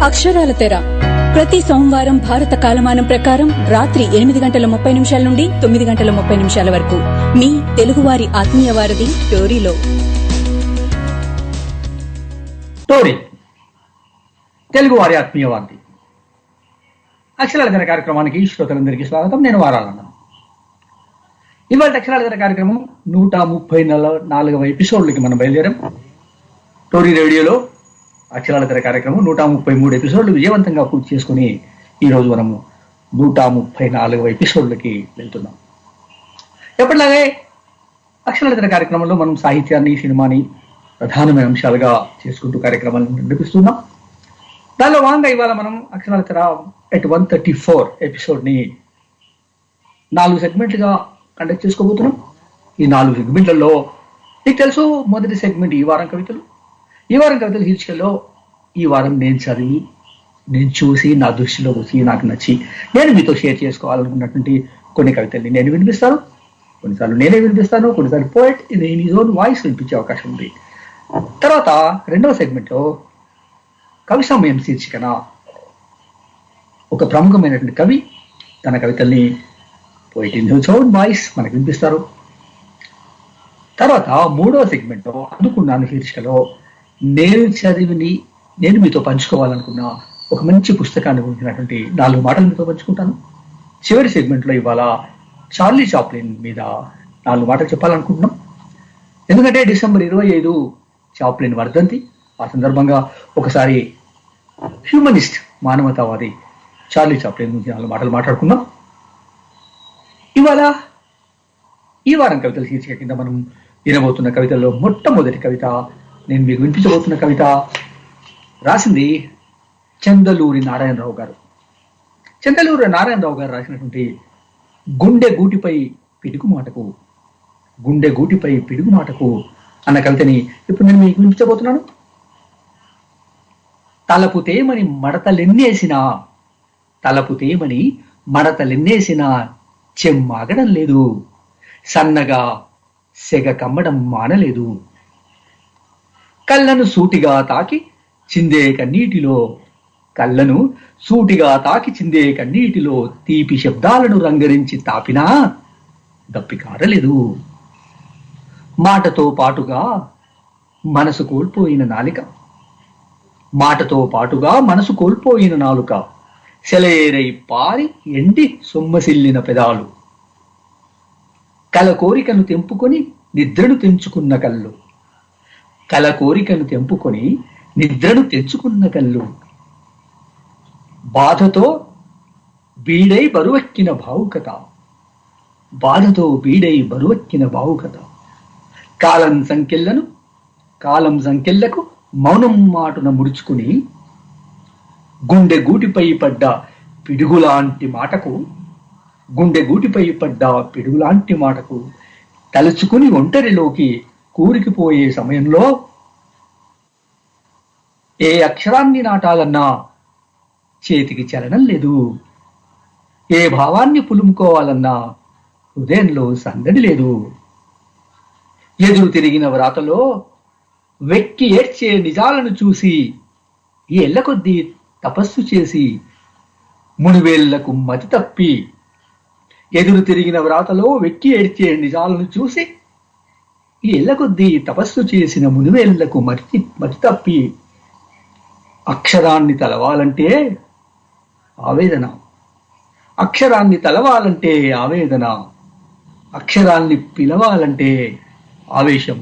అక్షరాల తెర ప్రతి సోమవారం భారత కాలమానం ప్రకారం రాత్రి 8:30 నుండి 9:30 వరకు మీ తెలుగువారి ఆత్మీయ వారధి టోరీలో. టోరీ తెలుగువారి ఆత్మీయ వారధి అక్షరాల తెర కార్యక్రమానికి శ్రోతలందరికీ స్వాగతం. నేను వారాలన్నా. ఇవాళ అక్షరాల తెర కార్యక్రమం 134వ ఎపిసోడ్లకి మనం బయలుదేరాం. టోరీ రేడియోలో అక్షరాల తెర కార్యక్రమం 133 ఎపిసోడ్లు విజయవంతంగా పూర్తి చేసుకుని ఈరోజు మనము 134వ ఎపిసోడ్లకి వెళ్తున్నాం. ఎప్పటిలాగే అక్షరాల తెర కార్యక్రమంలో మనం సాహిత్యాన్ని, సినిమాని ప్రధానమైన అంశాలుగా చేసుకుంటూ కార్యక్రమాలను నడిపిస్తున్నాం. దానిలో భాగంగా ఇవాళ మనం అక్షరాల తెర at 134 ఎపిసోడ్ని 4 సెగ్మెంట్లుగా కండక్ట్ చేసుకోబోతున్నాం. ఈ 4 సెగ్మెంట్లలో మీకు తెలుసు, మొదటి సెగ్మెంట్ ఈ వారం కవితలు. ఈ వారం కవితల శీర్షికల్లో ఈ వారం నేను చదివి, నేను చూసి, నా దృష్టిలో వచ్చి, నాకు నచ్చి నేను మీతో షేర్ చేసుకోవాలనుకున్నటువంటి కొన్ని కవితల్ని నేను వినిపిస్తాను. కొన్నిసార్లు నేనే వినిపిస్తాను, కొన్నిసార్లు poet in his own voice వినిపించే అవకాశం ఉంది. తర్వాత రెండవ సెగ్మెంట్లో కవి సమయం శీర్షికన ఒక ప్రముఖమైనటువంటి కవి తన కవితల్ని poet in his own voice మనకు వినిపిస్తారు. తర్వాత మూడవ సెగ్మెంట్లో అందుకున్నాను శీర్షికలో నేను చదివిని నేను మీతో పంచుకోవాలనుకున్న ఒక మంచి పుస్తకాన్ని గురించినటువంటి 4 మాటలు మీతో పంచుకుంటాను. చివరి సెగ్మెంట్లో ఇవాళ చార్లీ చాప్లిన్ మీద 4 మాటలు చెప్పాలనుకుంటున్నాం. ఎందుకంటే డిసెంబర్ 25 చాప్లిన్ వర్ధంతి. ఆ సందర్భంగా ఒకసారి హ్యూమనిస్ట్, మానవతావాది చార్లీ చాప్లిన్ గురించి 4 మాటలు మాట్లాడుకుందాం. ఇవాళ ఈ వారం కవితల శీర్షిక కింద మనం వినబోతున్న కవితల్లో మొట్టమొదటి కవిత, నేను మీకు వినిపించబోతున్న కవిత రాసింది చందలూరి నారాయణరావు గారు. చందలూరి నారాయణరావు గారు రాసినటువంటి గుండె గూటిపై పిడుగు మాటకు అన్న కవితని ఇప్పుడు నేను మీకు వినిపించబోతున్నాను. తలపుతేమని మడతలెన్నేసినా చెమ్మాగడం లేదు, సన్నగా సెగ కమ్మడం మానలేదు. కళ్ళను సూటిగా తాకి చిందే కన్నీటిలో తీపి శబ్దాలను రంగరించి తాపినా దప్పికారలేదు. మాటతో పాటుగా మనసు కోల్పోయిన నాలుక, సెలయేరై పారి ఎండి సొమ్మసిల్లిన పెదాలు, కల కోరికను తెంపుకొని నిద్రను తెంచుకున్న కళ్ళు, బాధతో బీడై బరువెక్కిన భావుకత, కాలం సంకెళ్లకు మౌనం మాటున ముడుచుకుని గుండె గూటిపై పడ్డ పిడుగులాంటి మాటకు తలుచుకుని ఒంటరిలోకి కూరికిపోయే సమయంలో ఏ అక్షరాన్ని నాటాలన్నా చేతికి చలనం లేదు, ఏ భావాన్ని పులుముకోవాలన్నా హృదయంలో సందడి లేదు. ఎదురు తిరిగిన వ్రాతలో వెక్కి ఏడ్చే నిజాలను చూసి ఏళ్ల కొద్దీ తపస్సు చేసి మునివేళ్లకు మతి తప్పి, ఎదురు తిరిగిన వ్రాతలో వెక్కి ఏడ్చే నిజాలను చూసి ఏళ్ల కొద్దీ తపస్సు చేసిన మునివేళ్లకు మతి తప్పి, అక్షరాన్ని తలవాలంటే ఆవేదన, అక్షరాన్ని పిలవాలంటే ఆవేశం.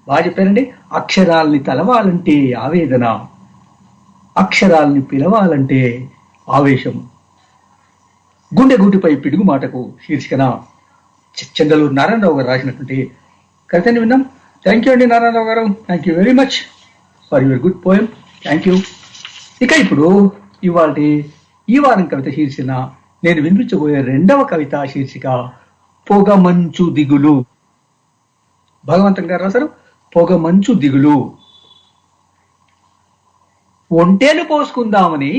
బాగా చెప్పారండి. అక్షరాల్ని తలవాలంటే ఆవేదన, అక్షరాల్ని పిలవాలంటే ఆవేశం. గుండె గూటిపై పిడుగు మాటకు శీర్షికన చందలూరు నారాయణరావు గారు రాసినటువంటి కవితని విన్నాం. థ్యాంక్ యూ అండి నారాయణరావు గారు. Thank you very much for your good poem. Thank you. ఇక ఇప్పుడు ఇవాళ ఈ వారం కవిత శీర్షిక నేను వినిపించబోయే రెండవ కవిత శీర్షిక పొగమంచు దిగులు. భగవంతం గారు రాశారు. పొగమంచు దిగులు. ఒంటేలు పోసుకుందామని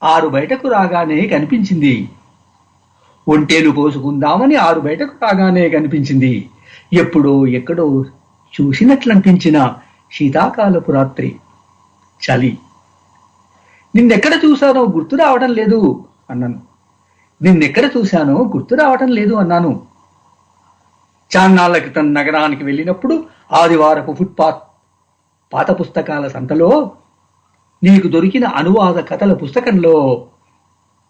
6 బయటకు రాగానే కనిపించింది. ఎప్పుడో ఎక్కడో చూసినట్లనిపించిన శీతాకాలపు రాత్రి, చలి, నిన్నెక్కడ చూశానో గుర్తు రావడం లేదు అన్నాను. నిన్నెక్కడ చూశానో గుర్తు రావటం లేదు అన్నాను. చాన్నాళ్ల క్రితం నగరానికి వెళ్ళినప్పుడు ఆదివారపు ఫుట్పాత్ పాత పుస్తకాల సంతలో నీకు దొరికిన అనువాద కథల పుస్తకంలో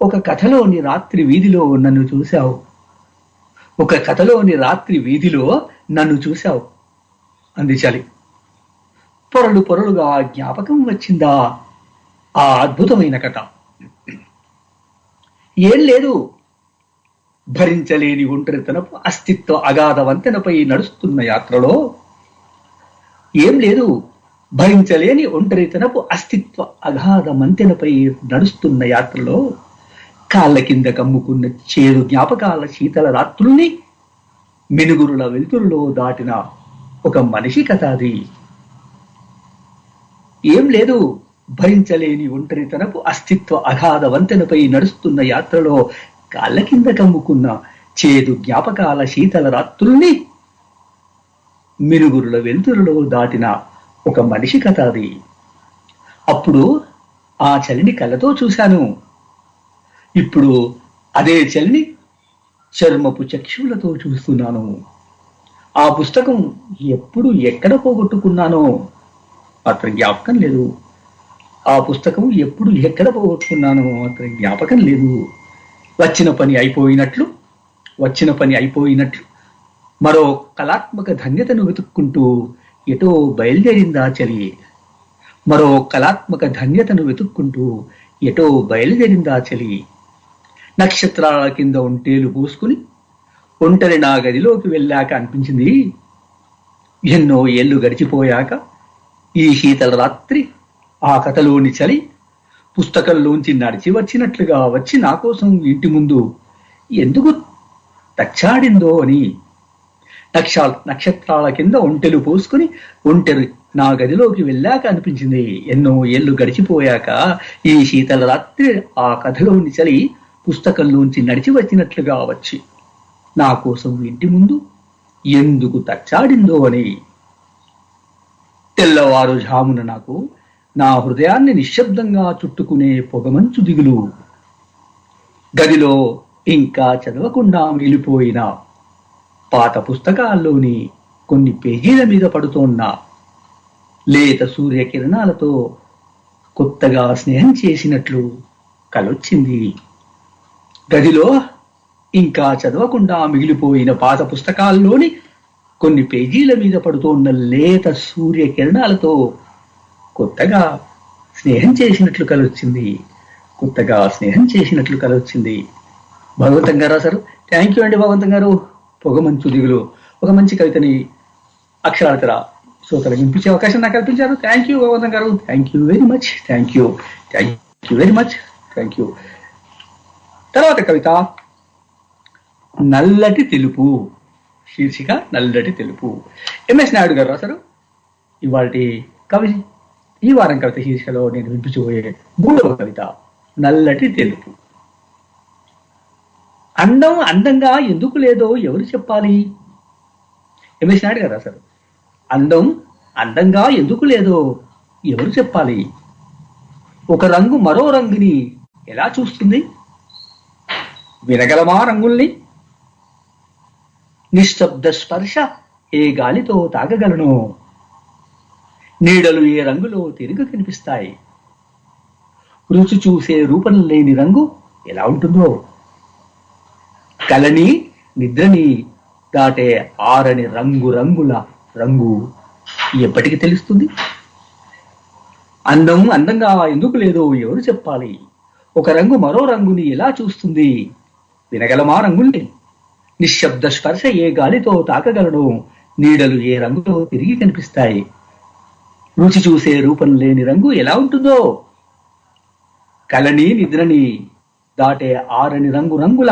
ఒక కథలోని రాత్రి వీధిలో నన్ను చూశావు. ఒక కథలోని రాత్రి వీధిలో నన్ను చూశావు అంది చలి. పొరలు పొరలుగా జ్ఞాపకం వచ్చిందా ఆ అద్భుతమైన కథ. ఏం లేదు, భరించలేని ఒంటరితనపు అస్తిత్వ అగాధ వంతెనపై నడుస్తున్న యాత్రలో ఏం లేదు, భరించలేని ఒంటరితనపు అస్తిత్వ అగాధ వంతెనపై నడుస్తున్న యాత్రలో కాళ్ళ కింద కమ్ముకున్న చేదు జ్ఞాపకాల శీతల రాత్రుల్ని మినుగురుల వెలుతురులో దాటిన ఒక మనిషి కథ అది. ఏం లేదు, భరించలేని ఒంటరితనపు అస్తిత్వ అగాధ వంతెనపై నడుస్తున్న యాత్రలో కాళ్ళ కింద కమ్ముకున్న చేదు జ్ఞాపకాల శీతల రాత్రుల్ని మినుగురుల వెలుతురులో దాటిన ఒక మనిషి కథ అది. అప్పుడు ఆ చలిని కళ్ళతో చూశాను. ఇప్పుడు అదే చలిని చర్మపు చక్షువులతో చూస్తున్నాను. ఆ పుస్తకం ఎప్పుడు ఎక్కడ పోగొట్టుకున్నానో అతని జ్ఞాపకం లేదు. ఆ పుస్తకం ఎప్పుడు ఎక్కడ పోగొట్టుకున్నానో అతని జ్ఞాపకం లేదు. వచ్చిన పని అయిపోయినట్లు మరో కళాత్మక ధన్యతను వెతుక్కుంటూ ఎటో బయలుదేరిందా చలి. మరో కళాత్మక ధన్యతను వెతుక్కుంటూ ఎటో బయలుదేరిందా చలి. నక్షత్రాల కింద ఒంటేలు పూసుకుని ఒంటరి నా గదిలోకి వెళ్ళాక అనిపించింది, ఎన్నో ఏళ్ళు గడిచిపోయాక ఈ శీతల రాత్రి ఆ కథలోని చలి పుస్తకంలోంచి నడిచి వచ్చినట్లుగా వచ్చి నా కోసం ఇంటి ముందు ఎందుకు తచ్చాడిందో అని. నక్షత్రాల కింద ఒంటెలు పోసుకుని ఒంటరి నా గదిలోకి వెళ్ళాక అనిపించింది, ఎన్నో ఏళ్ళు గడిచిపోయాక ఈ శీతల రాత్రి ఆ కథలోని చలి పుస్తకంలోంచి నడిచి వచ్చినట్లుగా వచ్చి నా కోసం ఇంటి ముందు ఎందుకు తచ్చాడిందో అని. తెల్లవారుజామున నాకు నా హృదయాన్ని నిశ్శబ్దంగా చుట్టుకునే పొగమంచు దిగులు. గదిలో ఇంకా చదవకుండా మిగిలిపోయిన పాత పుస్తకాల్లోని కొన్ని పేజీల మీద పడుతోన్న లేత సూర్యకిరణాలతో కొత్తగా స్నేహం చేసినట్లు కలొచ్చింది. గదిలో ఇంకా చదవకుండా మిగిలిపోయిన పాత పుస్తకాల్లోని కొన్ని పేజీల మీద పడుతోన్న లేత సూర్యకిరణాలతో కొత్తగా స్నేహం చేసినట్లు కలొచ్చింది. భగవంతం గారు రాశారు. థ్యాంక్ యూ అండి భగవంతం గారు. పొగమంచు దిగులు ఒక మంచి కవితని అక్షరాలతర శ్రోతలకు వినిపించే అవకాశం నాకు కల్పించారు. థ్యాంక్ యూ భగవంతం గారు. Thank you very much. తర్వాత కవిత నల్లటి తెలుపు, శీర్షిక నల్లటి తెలుపు. ఎంఎస్ నాయుడు గారు రాశారు. ఈ వారం కవిత శీర్షికలో నేను వినిపించబోయే 3వ కవిత నల్లటి తెలుపు. అందం అందంగా ఎందుకు లేదో ఎవరు చెప్పాలి? ఎంఎస్ నాయుడు గారు రాశారు. అందం అందంగా ఎందుకు లేదో ఎవరు చెప్పాలి? ఒక రంగు మరో రంగుని ఎలా చూస్తుంది? వినగలమా రంగుల్ని? నిశ్శబ్ద స్పర్శ ఏ గాలితో తాగగలను? నీడలు ఏ రంగులో తిరిగి కనిపిస్తాయి? రుచి చూసే రూపం లేని రంగు ఎలా ఉంటుందో? కలని నిద్రని దాటే ఆరని రంగుల రంగు ఎప్పటికి తెలుస్తుంది? అందం అందంగా ఎందుకు లేదో ఎవరు చెప్పాలి? ఒక రంగు మరో రంగుని ఎలా చూస్తుంది? వినగలమా రంగుల్ని? నిశ్శబ్ద స్పర్శ ఏ గాలితో తాకగలను? నీడలు ఏ రంగులో తిరిగి కనిపిస్తాయి? రుచి చూసే రూపం లేని రంగు ఎలా ఉంటుందో? కలని నిద్రని దాటే ఆరని రంగుల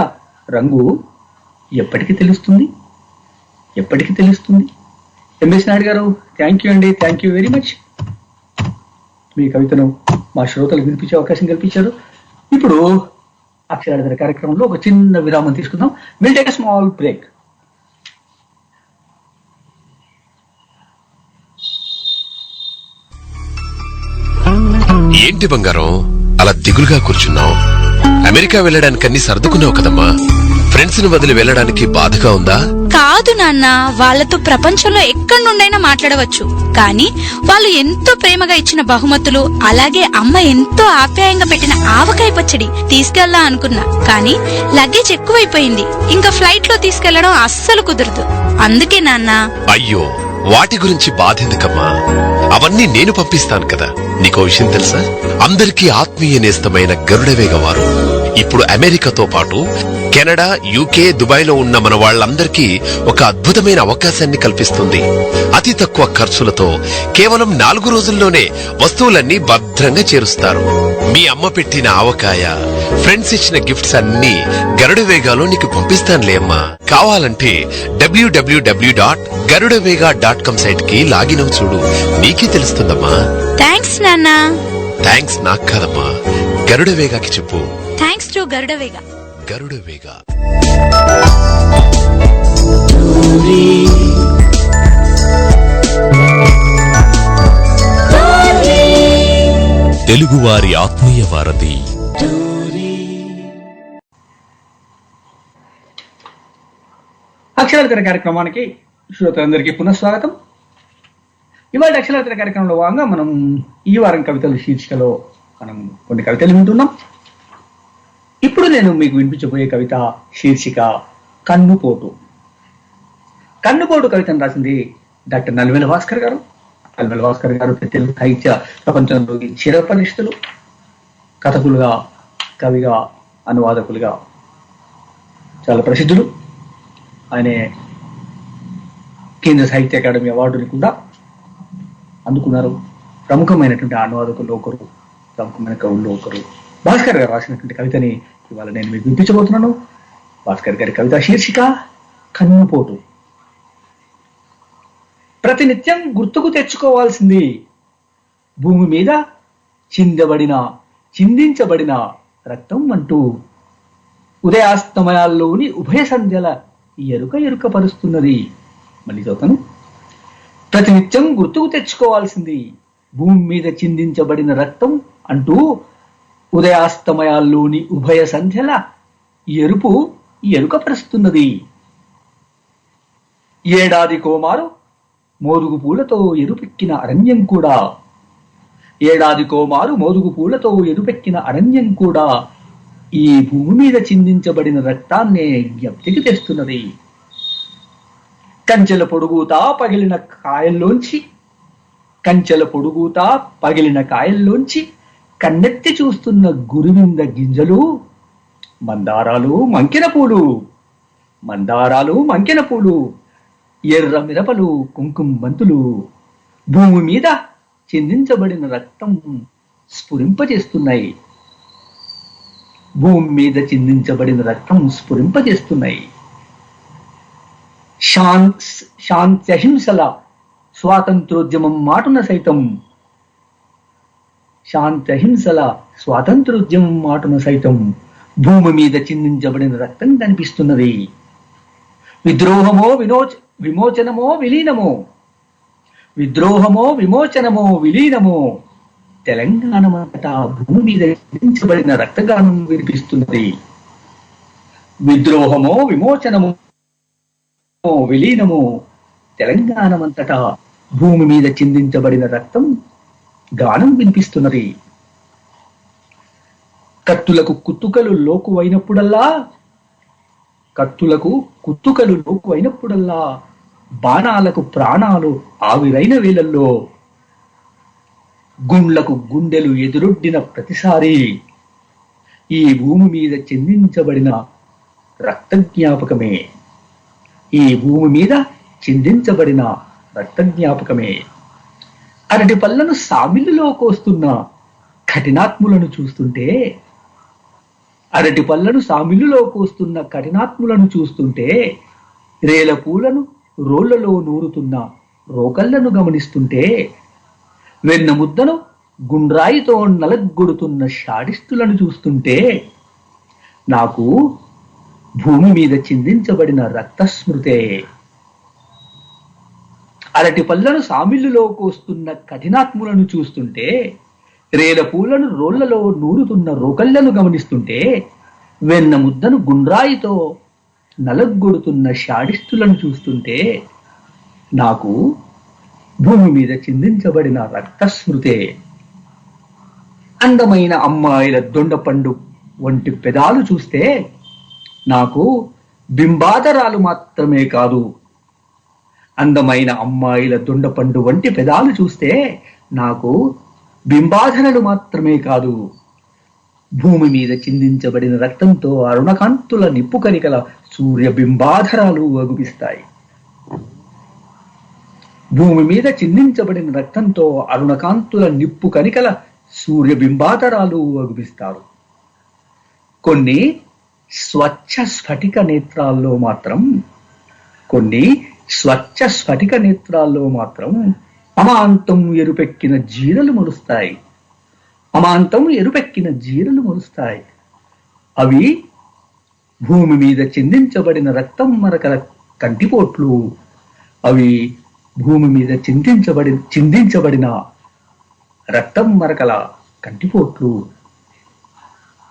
రంగు ఎప్పటికి తెలుస్తుంది? ఎంఎస్ నాయుడు గారు, థ్యాంక్ యూ అండి. Thank you very much. మీ కవితను మా శ్రోతలకు వినిపించే అవకాశం కల్పించారు. ఇప్పుడు అక్షరార్థన కార్యక్రమంలో ఒక చిన్న విరామం తీసుకుందాం. Will take a small break. ఏంటి బంగారం అలా దిగులుగా కూర్చున్నావు? అమెరికా వెళ్ళడానికన్నీ సర్దుకున్నావు కదమ్మా. ఫ్రెండ్స్ ని వదిలి వెళ్ళడానికి బాధగా ఉందా? కాదు నాన్న, వాళ్లతో ప్రపంచంలో ఎక్కడి నుండైనా మాట్లాడవచ్చు. కానీ వాళ్ళు ఎంతో ప్రేమగా ఇచ్చిన బహుమతులు, అలాగే అమ్మ ఎంతో ఆప్యాయంగా పెట్టిన ఆవకాయ పచ్చడి తీసుకెళ్లా అనుకున్నా. కానీ లగేజ్ ఎక్కువైపోయింది. ఇంకా ఫ్లైట్ లో తీసుకెళ్లడం అస్సలు కుదరదు. అందుకే నాన్న. అయ్యో, వాటి గురించి బాధెందుకమ్మా? అవన్నీ నేను పంపిస్తాను కదా. నీకో విషయం తెలుసా? అందరికీ ఆత్మీయ నేస్తమైన గరుడవేగ వారు ఇప్పుడు అమెరికాతో పాటు కెనడా, యూకే, దుబాయ్ లో ఉన్న మన వాళ్లందరికీ ఒక అద్భుతమైన అవకాశాన్ని కల్పిస్తుంది. అతి తక్కువ ఖర్చులతో కేవలం 4 రోజుల్లోనే వస్తువులన్నీ భద్రంగా చేరుస్తారు. మీ అమ్మ పెట్టిన ఆవకాయ, ఫ్రెండ్స్ ఇచ్చిన గిఫ్ట్స్ అన్నీ గరుడవేగాలో నీకు పంపిస్తానులే అమ్మా. కావాలంటే www.garudavega.com సైట్ కి లాగిన్ అవు చూడు, నీకే తెలుస్తుందమ్మా. థ్యాంక్స్ నాన్న. థ్యాంక్స్ నాకు కాదమ్మా, గరుడవేగాకి చెప్పు. Thanks to Garudavega. గరుడవేగా. తెలుగువారి ఆత్మీయ వారధి. అక్షరార్థన కార్యక్రమానికి శ్రోతలందరికీ పునఃస్వాగతం. ఇవాళ అక్షరార్థన కార్యక్రమంలో భాగంగా మనం ఈ వారం కవితల శీర్షికలో మనం కొన్ని కవితలు వింటున్నాం. ఇప్పుడు నేను మీకు వినిపించబోయే కవిత శీర్షిక కన్నుపోటు. కన్నుపోటు కవితను రాసింది డాక్టర్ నల్వెల భాస్కర్ గారు. నల్వెల భాస్కర్ గారు తెలుగు సాహిత్య ప్రపంచంలోకి చిరపరిచితులు. కథకులుగా, కవిగా, అనువాదకులుగా చాలా ప్రసిద్ధులు. ఆయన కేంద్ర సాహిత్య అకాడమీ అవార్డుని కూడా అందుకున్నారు. ప్రముఖమైనటువంటి అనువాదకుల్లో ఒకరు, ప్రముఖమైన కవుల్లో ఒకరు. భాస్కర్ గారు రాసినటువంటి కవితని ఇవాళ నేను మీకు వినిపించబోతున్నాను. భాస్కర్ గారి కవిత శీర్షిక కన్నుపోటు. ప్రతినిత్యం గుర్తుకు తెచ్చుకోవాల్సింది భూమి మీద చిందించబడిన రక్తం అంటూ ఉదయాస్తమయాల్లోని ఉభయ సంధ్యల ఎరుక పరుస్తున్నది. మళ్ళీ చదువుతాను. ప్రతినిత్యం గుర్తుకు తెచ్చుకోవాల్సింది భూమి మీద చిందించబడిన రక్తం అంటూ ఉదయాస్తమయాల్లోని ఉభయ సంధ్యల ఎరుకపరుస్తున్నది. ఏడాది కోమారు మోదుగు పూలతో ఎరుపెక్కిన అరణ్యం కూడా, ఏడాది కోమారు మోదుగు పూలతో ఎరుపెక్కిన అరణ్యం కూడా ఈ భూమి మీద చిందించబడిన రక్తాన్నే జ్ఞప్తికి తెస్తున్నది. కంచెల పొడుగుతా పగిలిన కాయల్లోంచి కన్నెత్తి చూస్తున్న గురువింద గింజలు మందారాలు మంకెన పూలు, ఎర్ర మిరపలు, కుంకుమ బంతులు భూమి మీద చిందించబడిన రక్తం స్ఫురింపజేస్తున్నాయి. శాంత్యహింసల స్వాతంత్రోద్యమం మాటున సైతం భూమి మీద చిందించబడిన రక్తం కనిపిస్తున్నది. విద్రోహమో విమోచనమో తెలంగాణమంతటా భూమి మీద చిందించబడిన రక్తగానం వినిపిస్తున్నది. విద్రోహమో విమోచనమో విలీనమో తెలంగాణమంతటా భూమి మీద చిందించబడిన రక్తం గానం వినిపిస్తున్నది. కత్తులకు కుత్తుకలు లోకువైనప్పుడల్లా బాణాలకు ప్రాణాలు ఆవిరైన వేళల్లో, గుండ్లకు గుండెలు ఎదురొడ్డిన ప్రతిసారి ఈ భూమి మీద చిందించబడిన రక్త జ్ఞాపకమే. అరటి పళ్ళను సామిల్లులో కోస్తున్న కఠినాత్ములను చూస్తుంటే, రేల పూలను రోళ్లలో నూరుతున్న రోకళ్లను గమనిస్తుంటే, వెన్న ముద్దను గుండ్రాయితో నలగొడుతున్న షాడిస్టులను చూస్తుంటే నాకు భూమి మీద చిందించబడిన రక్తస్మృతే. అరటి పళ్ళను సామిల్లులో కోస్తున్న కఠినాత్ములను చూస్తుంటే, రేల పూలను రోళ్లలో నూరుతున్న రోకళ్లను గమనిస్తుంటే, వెన్న ముద్దను గుండ్రాయితో నలగొడుతున్న షాడిస్టులను చూస్తుంటే నాకు భూమి మీద చిందించబడిన రక్తస్మృతే. అందమైన అమ్మాయిల దొండపండు వంటి పెదాలు చూస్తే నాకు బింబాదరాలు మాత్రమే కాదు. అందమైన అమ్మాయిల దొండపండు వంటి పెదాలు చూస్తే నాకు బింబాధనలు మాత్రమే కాదు, భూమి మీద చిందించబడిన రక్తంతో అరుణకాంతుల నిప్పు కనికల సూర్య బింబాధరాలు అగుపిస్తాయి. భూమి మీద చిందించబడిన రక్తంతో అరుణకాంతుల నిప్పు కనికల సూర్య బింబాధరాలు అగుపిస్తారు. కొన్ని స్వచ్ఛ స్ఫటిక నేత్రాల్లో మాత్రం అమాంతం ఎరుపెక్కిన జీరలు మొలుస్తాయి. అవి భూమి మీద చిందించబడిన రక్తం మరకల కంటిపోట్లు. చిందించబడిన రక్తం మరకల కంటిపోట్లు.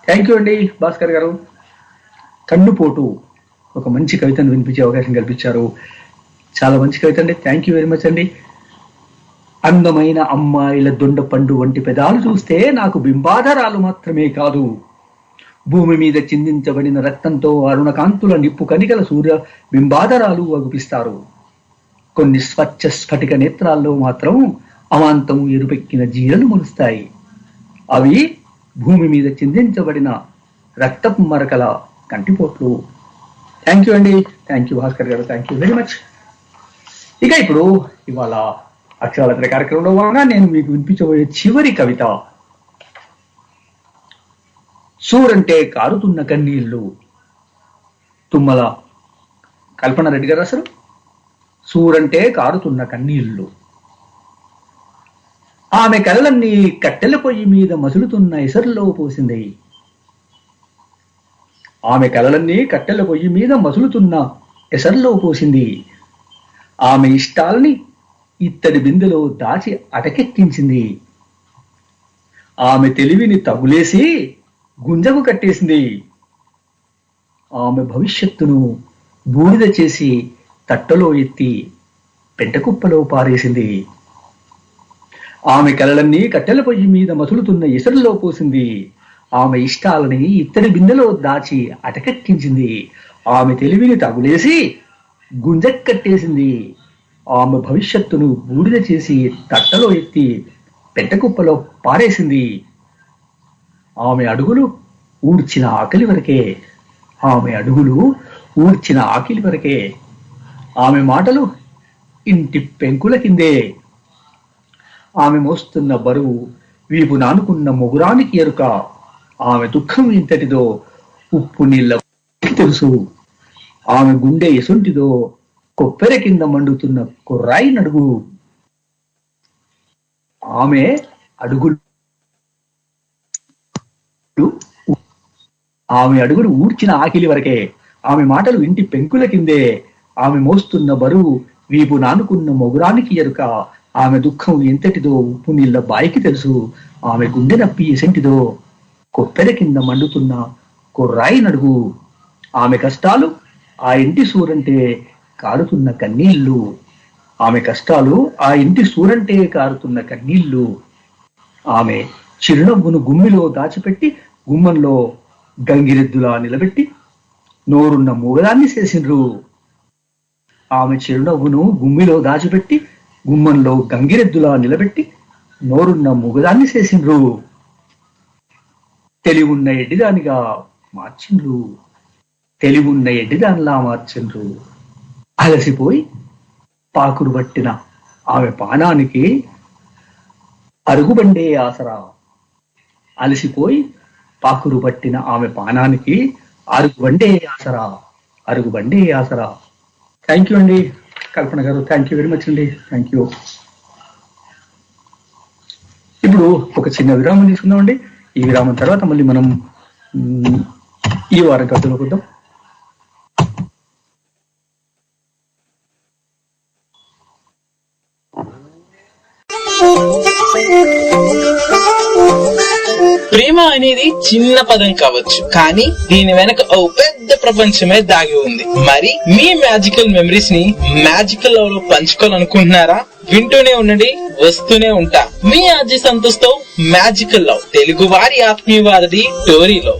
థ్యాంక్ యూ అండి భాస్కర్ గారు. కన్నుపోటు ఒక మంచి కవితను వినిపించే అవకాశం కల్పించారు. చాలా మంచి కవిత అండి. థ్యాంక్ యూ వెరీ మచ్ అండి. అందమైన అమ్మాయిల దొండపండు వంటి పెదాలు చూస్తే నాకు బింబాధరాలు మాత్రమే కాదు, భూమి మీద చిందించబడిన రక్తంతో అరుణకాంతుల నిప్పు కనికల సూర్య బింబాధరాలు అగుపిస్తారు. కొన్ని స్వచ్ఛ స్ఫటిక నేత్రాల్లో మాత్రం అమాంతం ఎరుపెక్కిన జీరలు మొలుస్తాయి. అవి భూమి మీద చిందించబడిన రక్తపు మరకల కంటిపోట్లు. థ్యాంక్ యూ అండి. థ్యాంక్ యూ భాస్కర్ గారు. Thank you very much. ఇక ఇప్పుడు ఇవాళ అక్షరాలత్ర కార్యక్రమంలో భాగంగా నేను మీకు వినిపించబోయే చివరి కవిత సూరంటే కారుతున్న కన్నీళ్లు. తుమ్మల కల్పన రెడ్డి గారు అసలు సూరంటే కారుతున్న కన్నీళ్లు. ఆమె కళ్ళన్నీ కట్టెల పొయ్యి మీద మసులుతున్న ఎసరులో పోసింది. ఆమె ఇష్టాలని ఇత్తడి బిందెలో దాచి అటకెక్కించింది. ఆమె తెలివిని తగులేసి గుంజకు కట్టేసింది. ఆమె భవిష్యత్తును బూడిద చేసి తట్టలో ఎత్తి పెంటకుప్పలో పారేసింది. ఆమె కలలన్నీ కట్టెల పొయ్యి మీద మసులుతున్న ఎసరులో పోసింది. ఆమె ఇష్టాలని ఇత్తడి బిందెలో దాచి అటకెక్కించింది. ఆమె తెలివిని తగులేసి గుంజక్కట్టేసింది. ఆమె భవిష్యత్తును బూడిద చేసి తట్టలో ఎత్తి పెంటకుప్పలో పారేసింది. ఆమె అడుగులు ఊడ్చిన ఆకిలి వరకే. ఆమె మాటలు ఇంటి పెంకుల కిందే. ఆమె మోస్తున్న బరువు వీపు నానుకున్న మొగురానికి ఎరుక. ఆమె దుఃఖం ఇంతటిదో ఉప్పు నీళ్ళ తెలుసు. ఆమె గుండె ఎసుంటిదో కొప్పెర కింద మండుతున్న కుర్రాయి నడుగు. ఆమె అడుగులు ఊడ్చిన ఆకిలి వరకే. ఆమె మాటలు ఇంటి పెంకుల కిందే. ఆమె మోస్తున్న బరువు వీపు నానుకున్న మొగురానికి ఎరుక. ఆమె దుఃఖం ఎంతటిదో ఉప్పు నీళ్ళ బాయికి తెలుసు. ఆమె గుండె నప్పి ఎసంటిదో కొప్పెర కింద మండుతున్న కుర్రాయి నడుగు. ఆమె కష్టాలు ఆ ఇంటి సూరంటే కారుతున్న కన్నీళ్లు. ఆమె చిరునవ్వును గుమ్మిలో దాచిపెట్టి గుమ్మంలో గంగిరెద్దులా నిలబెట్టి నోరున్న మూగదాన్ని చేసిండ్రు. ఆమె చిరునవ్వును గుమ్మిలో దాచిపెట్టి గుమ్మంలో గంగిరెద్దులా నిలబెట్టి నోరున్న మూగదాన్ని చేసిండ్రు. తెలివున్న ఎడ్డిదానిలా మార్చిండ్రు. అలసిపోయి పాకురు పట్టిన ఆమె పానానికి అరుగుబండే ఆసరా. అరుగుబండే ఆసరా. థ్యాంక్ యూ అండి కల్పన గారు. థ్యాంక్ యూ వెరీ మచ్ అండి. Thank you. ఇప్పుడు ఒక చిన్న విరామం తీసుకుందామండి. ఈ విరామం తర్వాత మళ్ళీ మనం ఈ వారం కథలోకి వద్దాం. ప్రేమ అనేది చిన్న పదం కావచ్చు, కానీ దీని వెనక ఓ పెద్ద ప్రపంచమే దాగి ఉంది. మరి మీ మ్యాజికల్ మెమరీస్ ని మ్యాజికల్ లవ్ లో పంచుకోవాలనుకుంటున్నారా? వింటూనే ఉండండి, వస్తూనే ఉంటా. మీ ఆర్జే సంతోష్ తో మ్యాజికల్ లవ్, తెలుగు వారి ఆత్మీయవాది టోరీలో.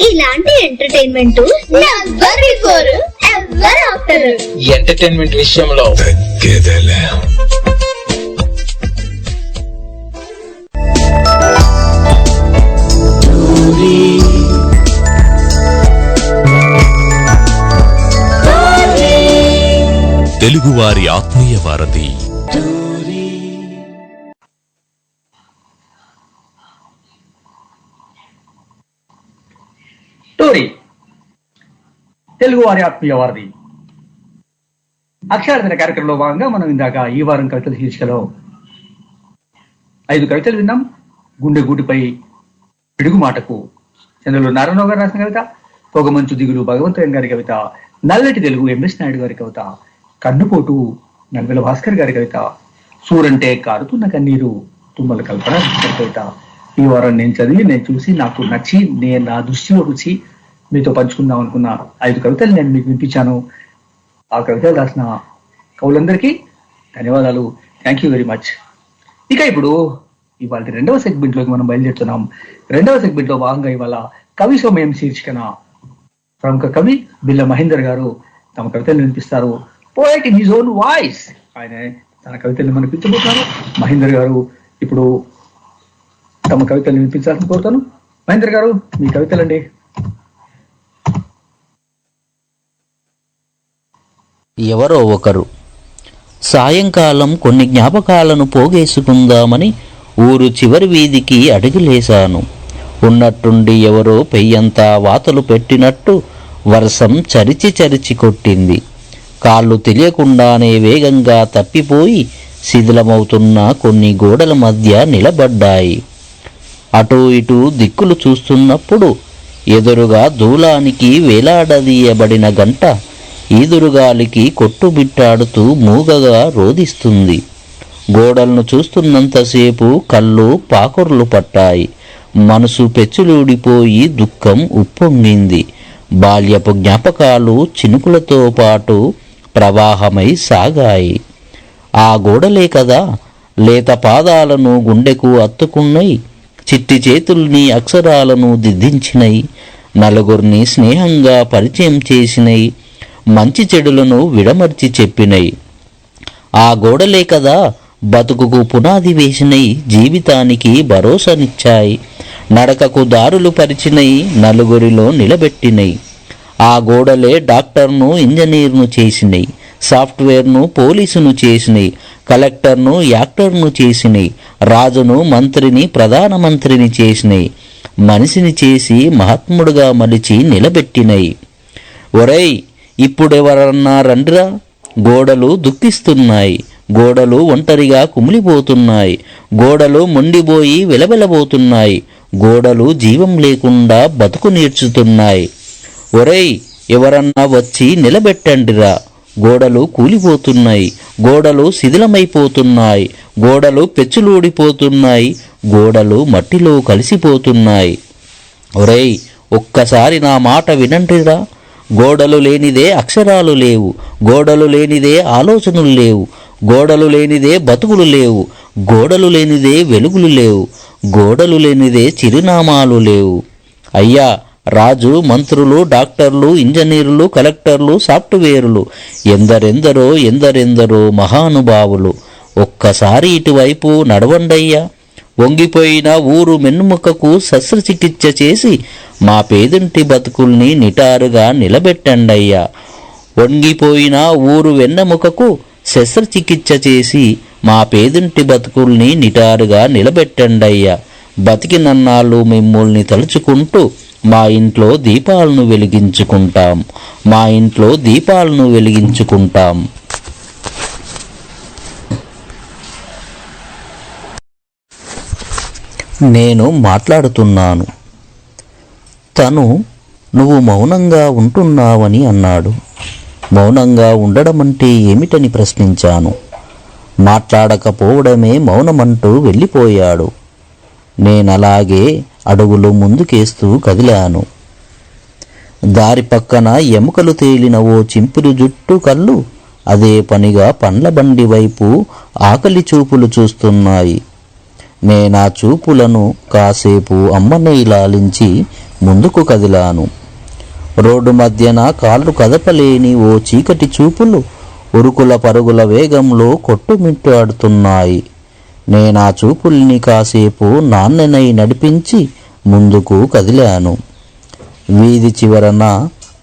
ఇలాంటి entertainment never before ever after. Entertainment విషయంలో తెలుగువారి ఆత్మీయ వారధి. టోరీ తెలుగు వారి ఆత్మీయ వారధి అక్షరార్థన కార్యక్రమంలో భాగంగా మనం ఇందాక ఈ వారం కవితల శీర్షికలో 5 కవితలు విన్నాం. గుండె గూటిపై పిడుగు మాటకు చంద్రులు నారాయణరావు గారు రాసిన కవిత, పొగమంచు దిగులు భగవంతయ్య గారి కవిత, నల్లటి తెలుగు ఎంఎస్ నాయుడు గారి కవిత, కన్నుపోటు నల్వెల భాస్కర్ గారి కవిత, సూరంటే కారుతున్న కన్నీరు తుమ్మల కల్పన కవిత. ఈ వారం నేను చదివి, నేను చూసి, నాకు నచ్చి, నేను నా దృష్టిలో రుచి మీతో పంచుకుందాం అనుకున్న 5 కవితలు నేను మీకు వినిపించాను. ఆ కవితలు రాసిన కవులందరికీ ధన్యవాదాలు. Thank you very much. ఇక ఇప్పుడు ఇవాళ 2వ సెగ్మెంట్లోకి మనం బయలుదేరుతున్నాం. 2వ సెగ్మెంట్లో భాగంగా ఇవాళ కవి సమయం శీర్షికన ప్రముఖ కవి బిల్ల మహేందర్ గారు తమ కవితలు వినిపిస్తారు. Poet in his own voice ఆయన తన కవితలు వినిపించబోతున్నారు. మహేందర్ గారు ఇప్పుడు తమ కవితలు వినిపించాలని కోరుతాను. మహేందర్ గారు, మీ కవితలండి. ఎవరో ఒకరు. సాయంకాలం కొన్ని జ్ఞాపకాలను పోగేసుకుందామని ఊరు చివరి వీధికి అడుగులేశాను. ఉన్నట్టుండి ఎవరో పెయ్యంతా వాతలు పెట్టినట్టు వర్షం చరిచి చరిచి కొట్టింది. కాళ్ళు తెలియకుండానే వేగంగా తప్పిపోయి శిథిలమవుతున్న కొన్ని గోడల మధ్య నిలబడ్డాయి. అటూ ఇటూ దిక్కులు చూస్తున్నప్పుడు ఎదురుగా దూలానికి వేలాడదీయబడిన గంట ఈదురుగాలికి కొట్టుబిట్టాడుతూ మూగగా రోదిస్తుంది. గోడలను చూస్తున్నంతసేపు కళ్ళు పాకుర్లు పట్టాయి. మనసు పెచ్చులూడిపోయి దుఃఖం ఉప్పొంగింది. బాల్యపు జ్ఞాపకాలు చినుకులతో పాటు ప్రవాహమై సాగాయి. ఆ గోడలే కదా లేత పాదాలను గుండెకు అత్తుకున్నై, చిట్టి చేతుల్ని అక్షరాలను దిద్దించినై, నలుగురిని స్నేహంగా పరిచయం చేసినై, మంచి చెడులను విడమర్చి చెప్పినై. ఆ గోడలే కదా బతుకుకు పునాది వేసినై, జీవితానికి భరోసానిచ్చాయి, నడకకు దారులు పరిచినై, నలుగురిలో నిలబెట్టినై. ఆ గోడలే డాక్టర్ను ఇంజనీర్ను చేసినై, సాఫ్ట్వేర్ను పోలీసును చేసినై, కలెక్టర్ను యాక్టర్ను చేసినై, రాజును మంత్రిని ప్రధానమంత్రిని చేసినై, మనిషిని చేసి మహాత్ముడుగా మలిచి నిలబెట్టినై. ఒరేయ్, ఇప్పుడెవరన్నా రండిరా. గోడలు దుఃఖిస్తున్నాయి, గోడలు ఒంటరిగా కుమిలిపోతున్నాయి, గోడలు మొండిపోయి వెలవెలబోతున్నాయి, గోడలు జీవం లేకుండా బతుకు నేర్చుతున్నాయి. ఒరేయ్, ఎవరన్నా వచ్చి నిలబెట్టండిరా. గోడలు కూలిపోతున్నాయి, గోడలు శిథిలమైపోతున్నాయి, గోడలు పెచ్చులూడిపోతున్నాయి, గోడలు మట్టిలో కలిసిపోతున్నాయి. ఒరేయ్, ఒక్కసారి నా మాట వినండిరా. గోడలు లేనిదే అక్షరాలు లేవు, గోడలు లేనిదే ఆలోచనలు లేవు, గోడలు లేనిదే బతుకులు లేవు, గోడలు లేనిదే వెలుగులు లేవు, గోడలు లేనిదే చిరునామాలు లేవు. అయ్యా, రాజు, మంత్రులు, డాక్టర్లు, ఇంజనీర్లు, కలెక్టర్లు, సాఫ్ట్వేర్లు, ఎందరెందరో ఎందరెందరో మహానుభావులు. ఒక్కసారి ఇటువైపు నడవండయ్యా. వంగిపోయిన ఊరు మెన్నుముకకు శస్త్రచికిత్స చేసి మా పేదింటి బతుకుల్ని నిటారుగా నిలబెట్టండయ్యా. వంగిపోయిన ఊరు వెన్నెముకకు శస్త్రచికిత్స చేసి మా పేదింటి బతుకుల్ని నిటారుగా నిలబెట్టండయ్యా. బతికినన్నాళ్ళు మిమ్మల్ని తలుచుకుంటూ మా ఇంట్లో దీపాలను వెలిగించుకుంటాం, మా ఇంట్లో దీపాలను వెలిగించుకుంటాం. నేను మాట్లాడుతున్నాను. తను నువ్వు మౌనంగా ఉంటున్నావని అన్నాడు. మౌనంగా ఉండడమంటే ఏమిటని ప్రశ్నించాను. మాట్లాడకపోవడమే మౌనమంటూ వెళ్ళిపోయాడు. నేనలాగే అడుగులు ముందుకేస్తూ కదిలాను. దారి పక్కన ఎముకలు తేలిన ఓ చింపిరి జుట్టు కళ్ళు అదే పనిగా పండ్ల బండి వైపు ఆకలి చూపులు చూస్తున్నాయి. నేనా చూపులను కాసేపు అమ్మనే లాలించి ముందుకు కదిలాను. రోడ్డు మధ్యన కాళ్ళు కదపలేని ఓ చీకటి చూపులు ఉరుకుల పరుగుల వేగంలో కొట్టుమిట్టాడుతున్నాయి. నేనా చూపుల్ని కాసేపు నాన్నెనై నడిపించి ముందుకు కదిలాను. వీధి చివరన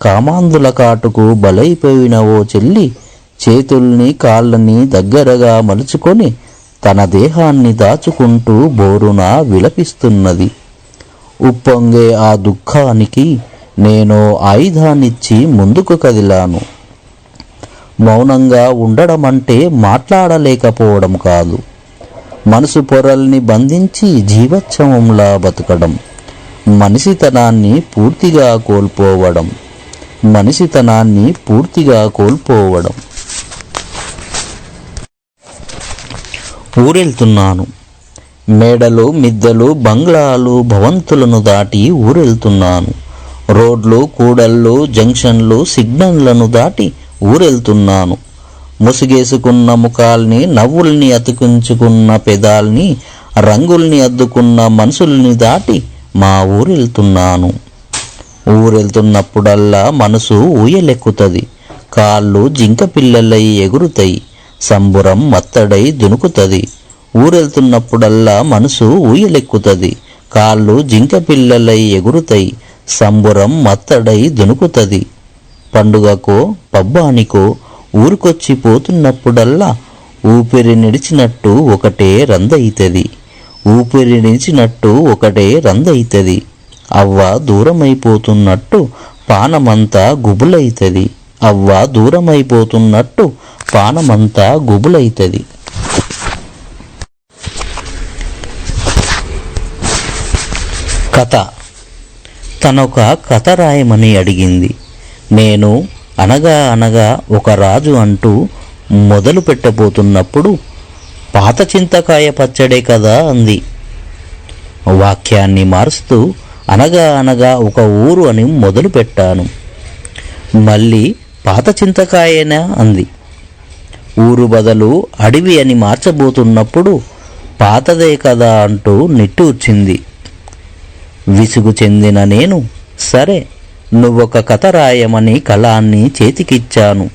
కామాంధుల కాటుకు బలైపోయిన ఓ చెల్లి చేతుల్ని కాళ్ళని దగ్గరగా మలుచుకొని తన దేహాన్ని దాచుకుంటూ బోరున విలపిస్తున్నది. ఉప్పొంగే ఆ దుఃఖానికి నేను ఆయుధాన్నిచ్చి ముందుకు కదిలాను. మౌనంగా ఉండడం అంటే మాట్లాడలేకపోవడం కాదు, మనసు పొరల్ని బంధించి జీవోత్సవంలా బతకడం, మనిషితనాన్ని పూర్తిగా కోల్పోవడం. ఊరెళ్తున్నాను. మేడలు, మిద్దెలు, బంగ్లాలు, భవంతులను దాటి ఊరెళ్తున్నాను. రోడ్లు, కూడళ్ళు, జంక్షన్లు, సిగ్నల్లను దాటి ఊరెళ్తున్నాను. ముసుగేసుకున్న ముఖాల్ని, నవ్వుల్ని అతికించుకున్న పెదాల్ని, రంగుల్ని అద్దుకున్న మనసుల్ని దాటి మా ఊరెళ్తున్నాను. ఊరెళ్తున్నప్పుడల్లా మనసు ఊయలెక్కుతుంది, కాళ్ళు జింక పిల్లలై ఎగురుతాయి, సంబురం మత్తడై దునుకుతుంది. ఊరెళ్తున్నప్పుడల్లా మనసు ఊయలెక్కుతుంది, కాళ్ళు జింక పిల్లలై ఎగురుతాయి, సంబురం మత్తడై దునుకుతుంది. పండుగకో పబ్బానికో ఊరికొచ్చి పోతున్నప్పుడల్లా ఊపిరి నిడిచినట్టు ఒకటే రందయితది. అవ్వ దూరమైపోతున్నట్టు పానమంతా గుబులైతది. కథ. తనొక కథ రాయమని అడిగింది. నేను అనగా ఒక రాజు అంటూ మొదలు పెట్టబోతున్నప్పుడు పాత చింతకాయ పచ్చడే కదా అంది. వాక్యాన్ని మారుస్తూ అనగా ఒక ఊరు అని మొదలు పెట్టాను. మళ్ళీ పాత చింతకాయనా అంది. ఊరు బదులు అడవి అని మార్చబోతున్నప్పుడు పాతదే కదా అంటూ నిట్టూర్చింది. విసుగు చెందిన నేను, సరే నువ్వొక కథ రాయమని కళాన్ని చేతికిచ్చాను.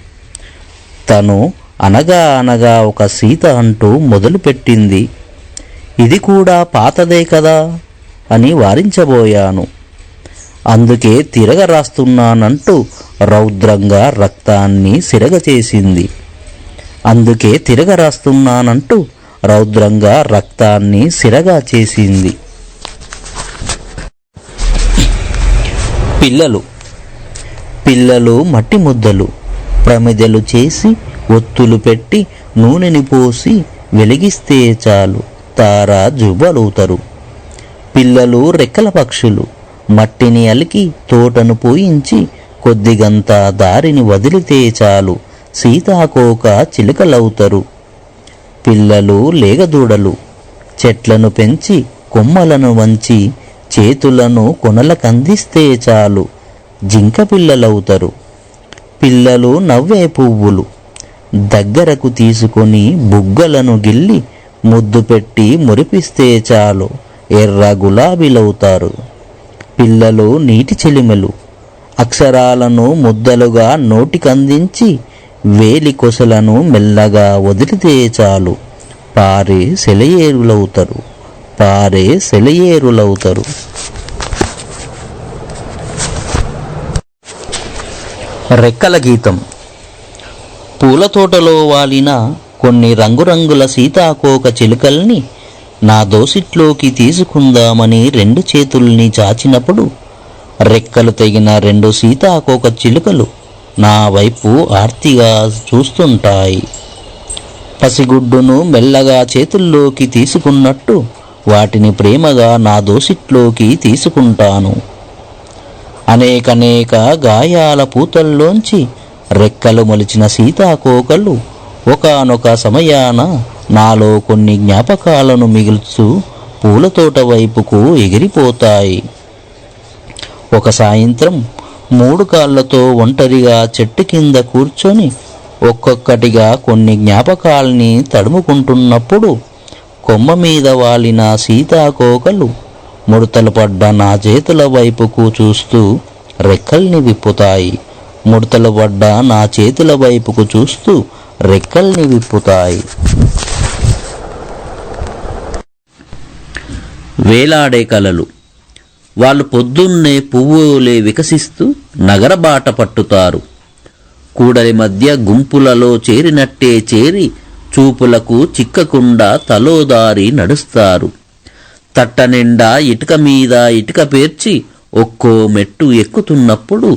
తను అనగా ఒక సీత అంటూ మొదలుపెట్టింది. ఇది కూడా పాతదే కదా అని వారించబోయాను. అందుకే తిరగ రాస్తున్నానంటూ రౌద్రంగా రక్తాన్ని సిరగా చేసింది. పిల్లలు మట్టి ముద్దలు ప్రమిదలు చేసి ఒత్తులు పెట్టి నూనెని పోసి వెలిగిస్తే చాలు తారా జువ్వలవుతారు. పిల్లలు రెక్కల పక్షులు మట్టిని అలికి తోటను పూయించి కొద్దిగంత దారిని వదిలితే చాలు సీతాకోక చిలుకలవుతారు. పిల్లలు లేగదూడలు చెట్లను పెంచి కొమ్మలను వంచి చేతులను కొనలకందిస్తే చాలు జింక పిల్లలవుతారు. పిల్లలు నవ్వే పువ్వులు దగ్గరకు తీసుకొని బుగ్గలను గిల్లి ముద్దు పెట్టి మురిపిస్తే చాలు ఎర్ర గులాబీలవుతారు. పిల్లలు నీటి చెలిమలు అక్షరాలను ముద్దలుగా నోటికందించి వేలి కొసలను మెల్లగా వదిలితే చాలు పారే సెలయేరులవుతారు. రెక్కల గీతం. పూల తోటలో వాలిన కొన్ని రంగురంగుల సీతాకోక చిలుకల్ని నా దోసిట్లోకి తీసుకుందామని రెండు చేతుల్ని చాచినప్పుడు రెక్కలు తెగిన రెండు సీతాకోక చిలుకలు నా వైపు ఆర్తిగా చూస్తుంటాయి. పసిగుడ్డును మెల్లగా చేతుల్లోకి తీసుకున్నట్టు వాటిని ప్రేమగా నా దోసిట్లోకి తీసుకుంటాను. అనేక గాయాల పూతల్లోంచి రెక్కలు మొలిచిన సీతాకోకలు ఒకానొక సమయాన నాలో కొన్ని జ్ఞాపకాలను మిగుల్చు పూలతోట వైపుకు ఎగిరిపోతాయి. ఒక సాయంత్రం 3 కాళ్లతో ఒంటరిగా చెట్టు కింద కూర్చొని ఒక్కొక్కటిగా కొన్ని జ్ఞాపకాల్ని తడుముకుంటున్నప్పుడు కొమ్మ మీద వాలిన సీతాకోకలు ముడతలు పడ్డ నా చేతుల వైపుకు చూస్తూ రెక్కల్ని విప్పుతాయి. ముడతలు పడ్డ నా చేతుల వైపుకు చూస్తూ రెక్కల్ని విప్పుతాయి. వేలాడే కలలు. వాళ్ళు పొద్దున్నే పువ్వులే వికసిస్తూ నగర బాట పట్టుతారు. కూడలి మధ్య గుంపులలో చేరినట్టే చేరి చూపులకు చిక్కకుండా తలోదారి నడుస్తారు. తట్ట నిండా ఇటుక మీద ఇటుక పేర్చి ఒక్కో మెట్టు ఎక్కుతున్నప్పుడు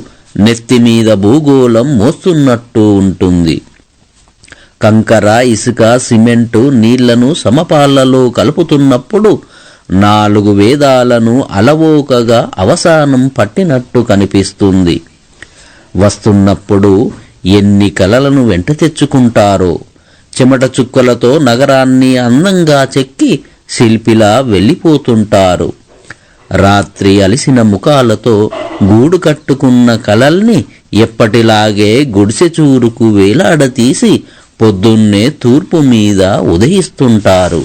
నెత్తిమీద భూగోళం మోస్తున్నట్టు ఉంటుంది. కంకర, ఇసుక, సిమెంటు నీళ్లను సమపాళ్లలో కలుపుతున్నప్పుడు 4 వేదాలను అలవోకగా అవసానం పట్టినట్టు కనిపిస్తుంది. వస్తున్నప్పుడు ఎన్ని కలలను వెంట తెచ్చుకుంటారో. చెమట చుక్కలతో నగరాన్ని అందంగా చెక్కి శిల్పిలా వెళ్ళిపోతుంటారు. రాత్రి అలిసిన ముఖాలతో గూడు కట్టుకున్న కలల్ని ఎప్పటిలాగే గుడిసె చూరుకు వేలాడతీసి పొద్దున్నే తూర్పు మీద ఉదయిస్తుంటారు.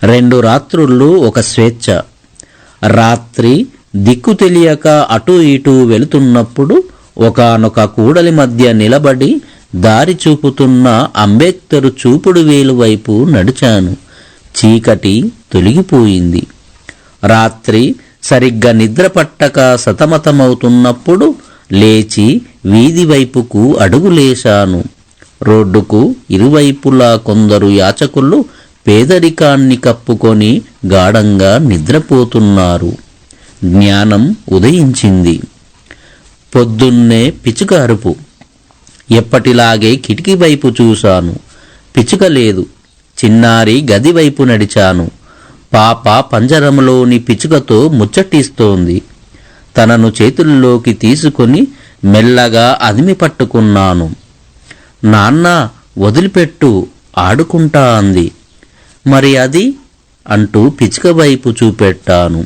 2 రాత్రుళ్ళు ఒక స్వేచ్ఛ. రాత్రి దిక్కు తెలియక అటూ ఇటూ వెళుతున్నప్పుడు ఒకానొక కూడలి మధ్య నిలబడి దారి చూపుతున్న అంబేద్కరు చూపుడు వేలు వైపు నడిచాను. చీకటి తొలగిపోయింది. రాత్రి సరిగ్గా నిద్ర పట్టక సతమతమవుతున్నప్పుడు లేచి వీధి వైపుకు అడుగులేశాను. రోడ్డుకు ఇరువైపులా కొందరు యాచకులు పేదరికాన్ని కప్పుకొని గాఢంగా నిద్రపోతున్నారు. జ్ఞానం ఉదయించింది. పొద్దున్నే పిచ్చుక అరుపు. ఎప్పటిలాగే కిటికీ వైపు చూశాను. పిచ్చుక లేదు. చిన్నారి గది వైపు నడిచాను. పాప పంజరంలోని పిచ్చుకతో ముచ్చటిస్తోంది. తనను చేతుల్లోకి తీసుకొని మెల్లగా అదిమి పట్టుకున్నాను. నాన్న వదిలిపెట్టు, ఆడుకుంటా అంది. మరి అది అంటూ పిచ్చుక వైపు చూపెట్టాను.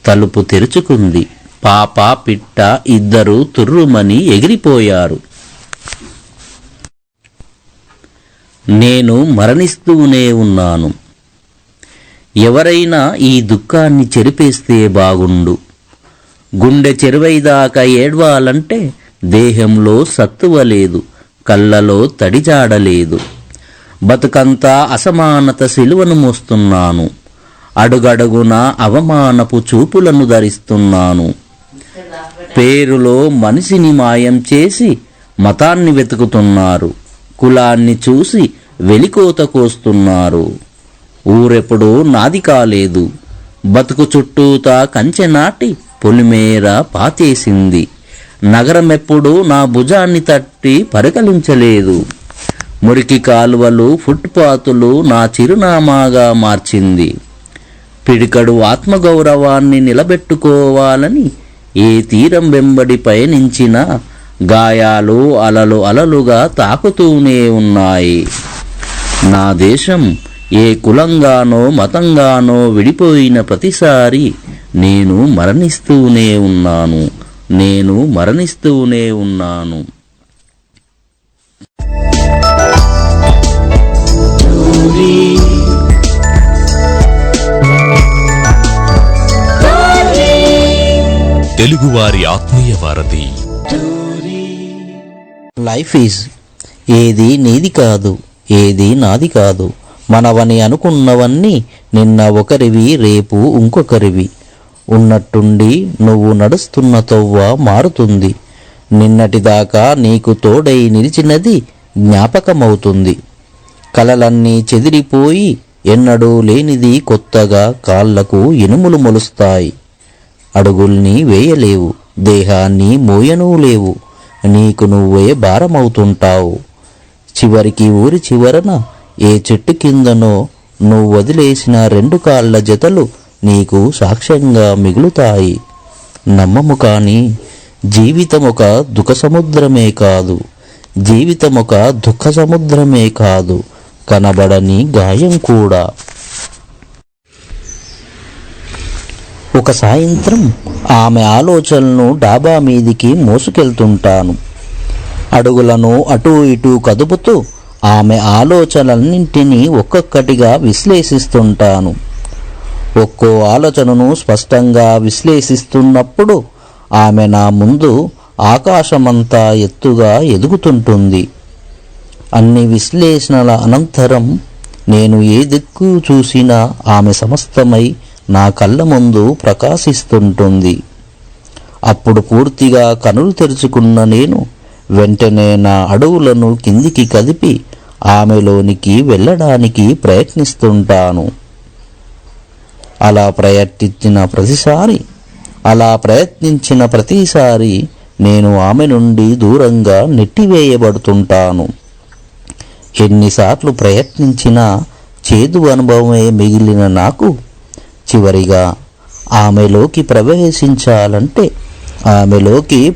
తలుపు తెరుచుకుంది. పాప, పిట్ట ఇద్దరూ తుర్రుమని ఎగిరిపోయారు. నేను మరణిస్తూనే ఉన్నాను. ఎవరైనా ఈ దుఃఖాన్ని చెరిపేస్తే బాగుండు. గుండె చెరువైదాకా ఏడ్వాలంటే దేహంలో సత్తువ లేదు, కళ్ళలో తడిజాడలేదు. బతుకంతా అసమానత సిలువను మోస్తున్నాను. అడుగడుగున అవమానపు చూపులను ధరిస్తున్నాను. పేరులో మనిషిని మాయం చేసి మతాన్ని వెతుకుతున్నారు. కులాన్ని చూసి వెలికోత కోస్తున్నారు. ఊరెప్పుడూ నాది కాలేదు. బతుకు చుట్టూతా కంచె నాటి పొలిమేర పాతేసింది. నగరమెప్పుడూ నా భుజాన్ని తట్టి పరికలించలేదు. మురికి కాలువలు, ఫుట్పాతులు నా చిరునామాగా మార్చింది. పిడికడు ఆత్మగౌరవాన్ని నిలబెట్టుకోవాలని ఏ తీరం వెంబడి పయనించినా గాయాలు అలలు అలలుగా తాకుతూనే ఉన్నాయి. నా దేశం ఏ కులంగానో మతంగానో విడిపోయిన ప్రతిసారి నేను మరణిస్తూనే ఉన్నాను. నేను మరణిస్తూనే ఉన్నాను. తెలుగువారి ఆత్మీయ వారధి. లైఫ్ ఈజ్ ఏది నీది కాదు, ఏది నాది కాదు. మనవని అనుకున్నవన్నీ నిన్న ఒకరివి, రేపు ఇంకొకరివి. ఉన్నట్టుండి నువ్వు నడుస్తున్న తొవ్వ మారుతుంది. నిన్నటిదాకా నీకు తోడై నిలిచినది జ్ఞాపకమవుతుంది. కలలన్నీ చెదిరిపోయి ఎన్నడూ లేనిది కొత్తగా కాళ్లకు ఇనుములు మొలుస్తాయి. అడుగుల్ని వేయలేవు, దేహాన్ని మోయనూ లేవు. నీకు నువ్వే భారమవుతుంటావు. చివరికి ఊరి చివరన ఏ చెట్టు కిందనో నువ్వు వదిలేసిన 2 కాళ్ల జతలు నీకు సాక్ష్యంగా మిగులుతాయి. నమ్మము కాని జీవితం ఒక దుఃఖ సముద్రమే కాదు. జీవితం ఒక దుఃఖ సముద్రమే కాదు, కనబడని గాయం కూడా. ఒక సాయంత్రం ఆమె ఆలోచనలను డాబా మీదికి మోసుకెళ్తుంటాను. అడుగులను అటూ ఇటూ కదుపుతూ ఆమె ఆలోచనలన్నింటినీ ఒక్కొక్కటిగా విశ్లేషిస్తుంటాను. ఒక్కో ఆలోచనను స్పష్టంగా విశ్లేషిస్తున్నప్పుడు ఆమె నా ముందు ఆకాశమంతా ఎత్తుగా ఎదుగుతుంటుంది. అన్ని విశ్లేషణల అనంతరం నేను ఏ దిక్కు చూసినా ఆమె సమస్తమై నా కళ్ళ ముందు ప్రకాశిస్తుంటుంది. అప్పుడు పూర్తిగా కనులు తెరుచుకున్న నేను వెంటనే నా అడుగులను కిందికి కదిపి ఆమెలోనికి వెళ్ళడానికి ప్రయత్నిస్తుంటాను. అలా ప్రయత్నించిన ప్రతిసారి నేను ఆమె నుండి దూరంగా నెట్టివేయబడుతుంటాను. ఎన్నిసార్లు ప్రయత్నించినా చేదు అనుభవమే మిగిలిన నాకు చివరిగా ఆమెలోకి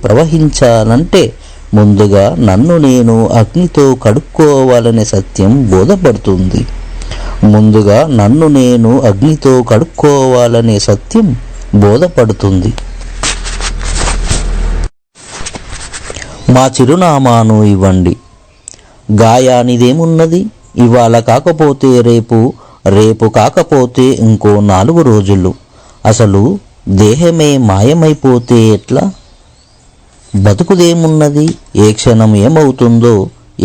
ప్రవహించాలంటే ముందుగా నన్ను నేను అగ్నితో కడుక్కోవాలనే సత్యం బోధపడుతుంది. మా చిరునామాను ఇవ్వండి. గాయానిదేమున్నది? ఇవాళ కాకపోతే రేపు, రేపు కాకపోతే ఇంకో 4 రోజులు. అసలు దేహమే మాయమైపోతే ఎట్లా? బతుకుదేమున్నది? ఏ క్షణం ఏమవుతుందో,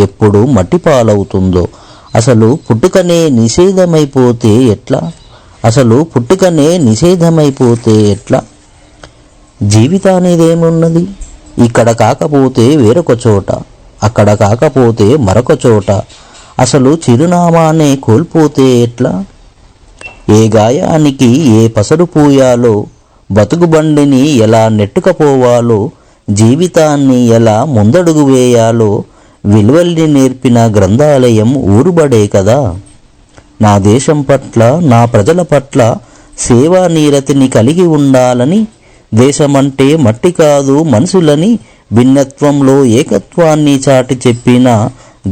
ఎప్పుడు మట్టిపాలవుతుందో. అసలు పుట్టుకనే నిషేధమైపోతే ఎట్లా? జీవితానిదేమున్నది? ఇక్కడ కాకపోతే వేరొక చోట, అక్కడ కాకపోతే మరొక చోట. అసలు చిరునామానే కోల్పోతే ఎట్లా? ఏ గాయానికి ఏ పసరు పూయాలో, బతుకు బండిని ఎలా నెట్టుకపోవాలో, జీవితాన్ని ఎలా ముందడుగు వేయాలో విలువల్ని నేర్పిన గ్రంథాలయం ఊరుబడే కదా. నా దేశం పట్ల, నా ప్రజల పట్ల సేవానీరతిని కలిగి ఉండాలని, దేశమంటే మట్టి కాదు మనుషులని భిన్నత్వంలో ఏకత్వాన్ని చాటి చెప్పిన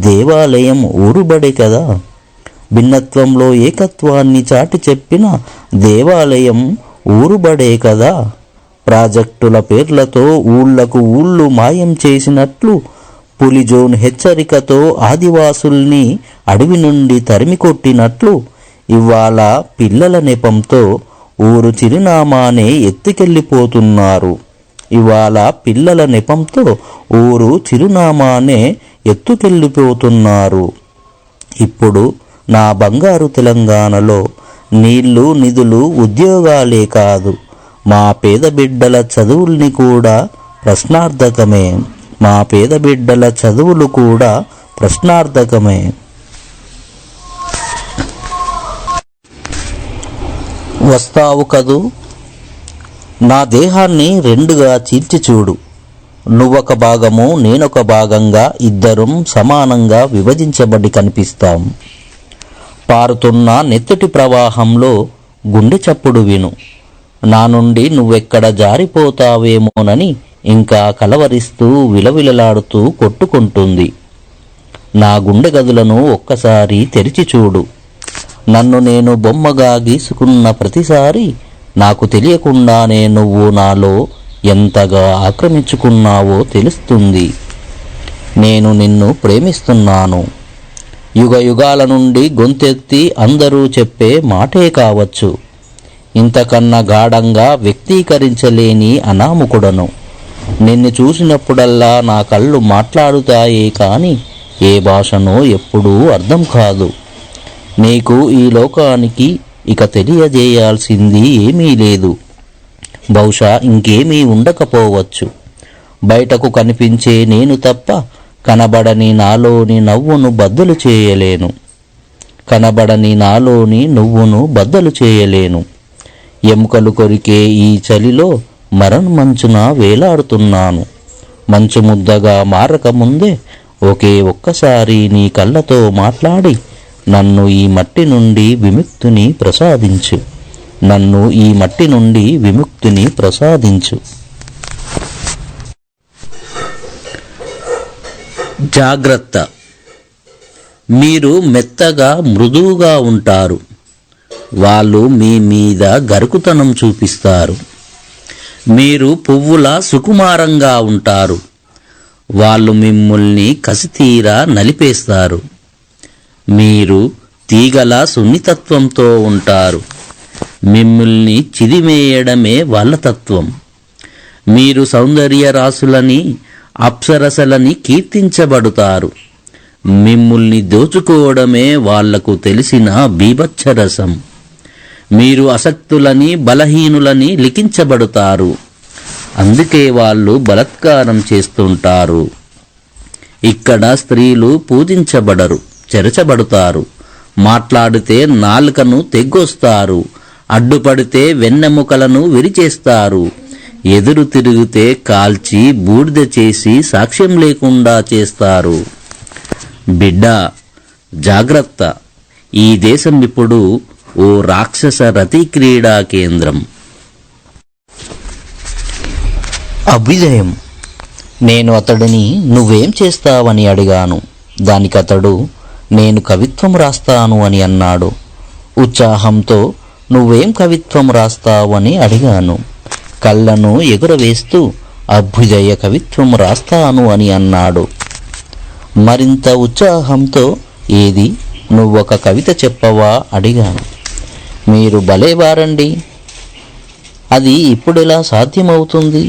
దేవాలయం ఊరుబడే కదా. భిన్నత్వంలో ఏకత్వాన్ని చాటి చెప్పిన దేవాలయం ఊరుబడే కదా. ప్రాజెక్టుల పేర్లతో ఊళ్లకు ఊళ్ళు మాయం చేసినట్లు, పులిజోన్ హెచ్చరికతో ఆదివాసుల్ని అడవి నుండి తరిమికొట్టినట్లు, ఇవాళ పిల్లల నెపంతో ఊరు చిరునామానే ఎత్తుకెళ్ళిపోతున్నారు. ఇప్పుడు నా బంగారు తెలంగాణలో నీళ్లు, నిధులు, ఉద్యోగాలే కాదు, మా పేద బిడ్డల చదువుల్ని కూడా ప్రశ్నార్థకమే. వస్తావు కదూ? నా దేహాన్ని 2గా చీల్చి చూడు. నువ్వొక భాగము, నేనొక భాగంగా, ఇద్దరం సమానంగా విభజించబడి కనిపిస్తాం. పారుతున్న నెత్తటి ప్రవాహంలో గుండె చప్పుడు విను. నా నుండి నువ్వెక్కడ జారిపోతావేమోనని ఇంకా కలవరిస్తూ విలవిలలాడుతూ కొట్టుకుంటుంది. నా గుండె గదులను ఒక్కసారి తెరిచి చూడు. నన్ను నేను బొమ్మగా గీసుకున్న ప్రతిసారి నాకు తెలియకుండానే నువ్వు నాలో ఎంతగా ఆక్రమించుకున్నావో తెలుస్తుంది. నేను నిన్ను ప్రేమిస్తున్నాను. యుగ యుగాల నుండి గొంతెత్తి అందరూ చెప్పే మాటే కావచ్చు. ఇంతకన్నా గాఢంగా వ్యక్తీకరించలేని అనామకుడను. నిన్ను చూసినప్పుడల్లా నా కళ్ళు మాట్లాడుతాయే కాని ఏ భాషనో ఎప్పుడూ అర్థం కాదు. నీకు ఈ లోకానికి ఇక తెలియజేయాల్సింది ఏమీ లేదు. బహుశా ఇంకేమీ ఉండకపోవచ్చు. బయటకు కనిపించే నేను తప్ప కనబడని నాలోని నవ్వును బద్దలు చేయలేను. ఎముకలు కొరికే ఈ చలిలో మరణమంచున వేలాడుతున్నాను. మంచు ముద్దగా మారకముందే ఒక్కసారి నీ కళ్ళతో మాట్లాడి నన్ను ఈ మట్టి నుండి విముక్తిని ప్రసాదించు. జాగ్రత్త. మీరు మెత్తగా మృదువుగా ఉంటారు. వాళ్ళు మీ మీద గరుకుతనం చూపిస్తారు. మీరు పువ్వులా సుకుమారంగా ఉంటారు. వాళ్ళు మిమ్మల్ని కసితీరా నలిపేస్తారు. మీరు తీగల సున్నితత్వంతో ఉంటారు. మిమ్మల్ని చిదిమేయడమే వాళ్ళ తత్వం. మీరు సౌందర్య రాసులని, అప్సరసలని కీర్తించబడుతారు. మిమ్మల్ని దోచుకోవడమే వాళ్లకు తెలిసిన బీభత్సరసం. మీరు అసక్తులని, బలహీనులని లిఖించబడుతారు. అందుకే వాళ్ళు బలాత్కారం చేస్తుంటారు. ఇక్కడ స్త్రీలు పూజించబడరు, చెరచబడుతారు. మాట్లాడితే నాలుకను తెగ్గొస్తారు. అడ్డుపడితే వెన్నెముకలను విరిచేస్తారు. ఎదురు తిరిగితే కాల్చి బూడిద చేసి సాక్ష్యం లేకుండా చేస్తారు. బిడ్డ, జాగ్రత్త. ఈ దేశం ఇప్పుడు ఓ రాక్షస రతి క్రీడా కేంద్రం. అభ్యుదయం. నేను అతడిని నువ్వేం చేస్తావని అడిగాను. దానికతడు నేను కవిత్వం రాస్తాను అని అన్నాడు. ఉత్సాహంతో నువ్వేం కవిత్వం రాస్తావని అడిగాను. కళ్ళను ఎగురవేస్తూ అభ్యుదయ కవిత్వం రాస్తాను అని అన్నాడు. మరింత ఉత్సాహంతో ఏది, నువ్వొక కవిత చెప్పవా అడిగాను. మీరు భలేవారండి, అది ఇప్పుడెలా సాధ్యమవుతుంది?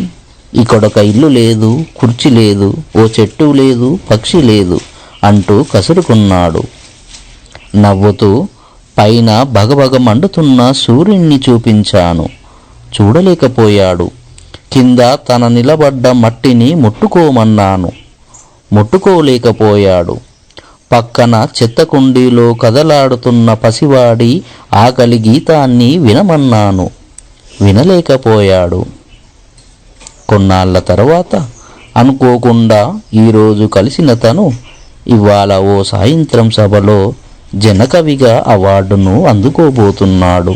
ఇక్కడొక ఇల్లు లేదు, కుర్చీ లేదు, ఓ చెట్టు లేదు, పక్షి లేదు అంటూ కసురుకున్నాడు. నవ్వుతూ పైన భగభగ మండుతున్న సూర్యుణ్ణి చూపించాను. చూడలేకపోయాడు. కింద తన నిలబడ్డ మట్టిని ముట్టుకోమన్నాను. ముట్టుకోలేకపోయాడు. పక్కన చెత్తకుండీలో కదలాడుతున్న పసివాడి ఆకలి గీతాన్ని వినమన్నాను. వినలేకపోయాడు. కొన్నాళ్ల తర్వాత అనుకోకుండా ఈరోజు కలిసిన తను ఇవాళ ఓ సాయంత్రం సభలో జనకవిగా అవార్డును అందుకోబోతున్నాడు.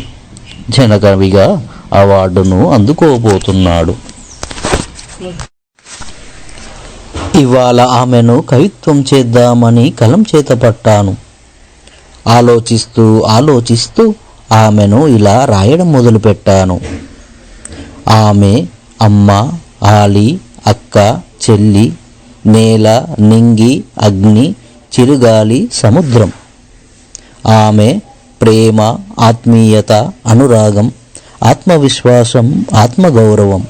జనకవిగా అవార్డును అందుకోబోతున్నాడు. ఇవాళ ఆమెను కవిత్వం చేద్దామని కలం చేత పట్టాను. ఆలోచిస్తూ ఆమెను ఇలా రాయడం మొదలుపెట్టాను. ఆమె అమ్మ, ఆలి, అక్క, చెల్లి, నేల, నింగి, అగ్ని, చిరుగాలి, సముద్రం. ఆమె ప్రేమ, ఆత్మీయత, అనురాగం, ఆత్మవిశ్వాసం, ఆత్మగౌరవం,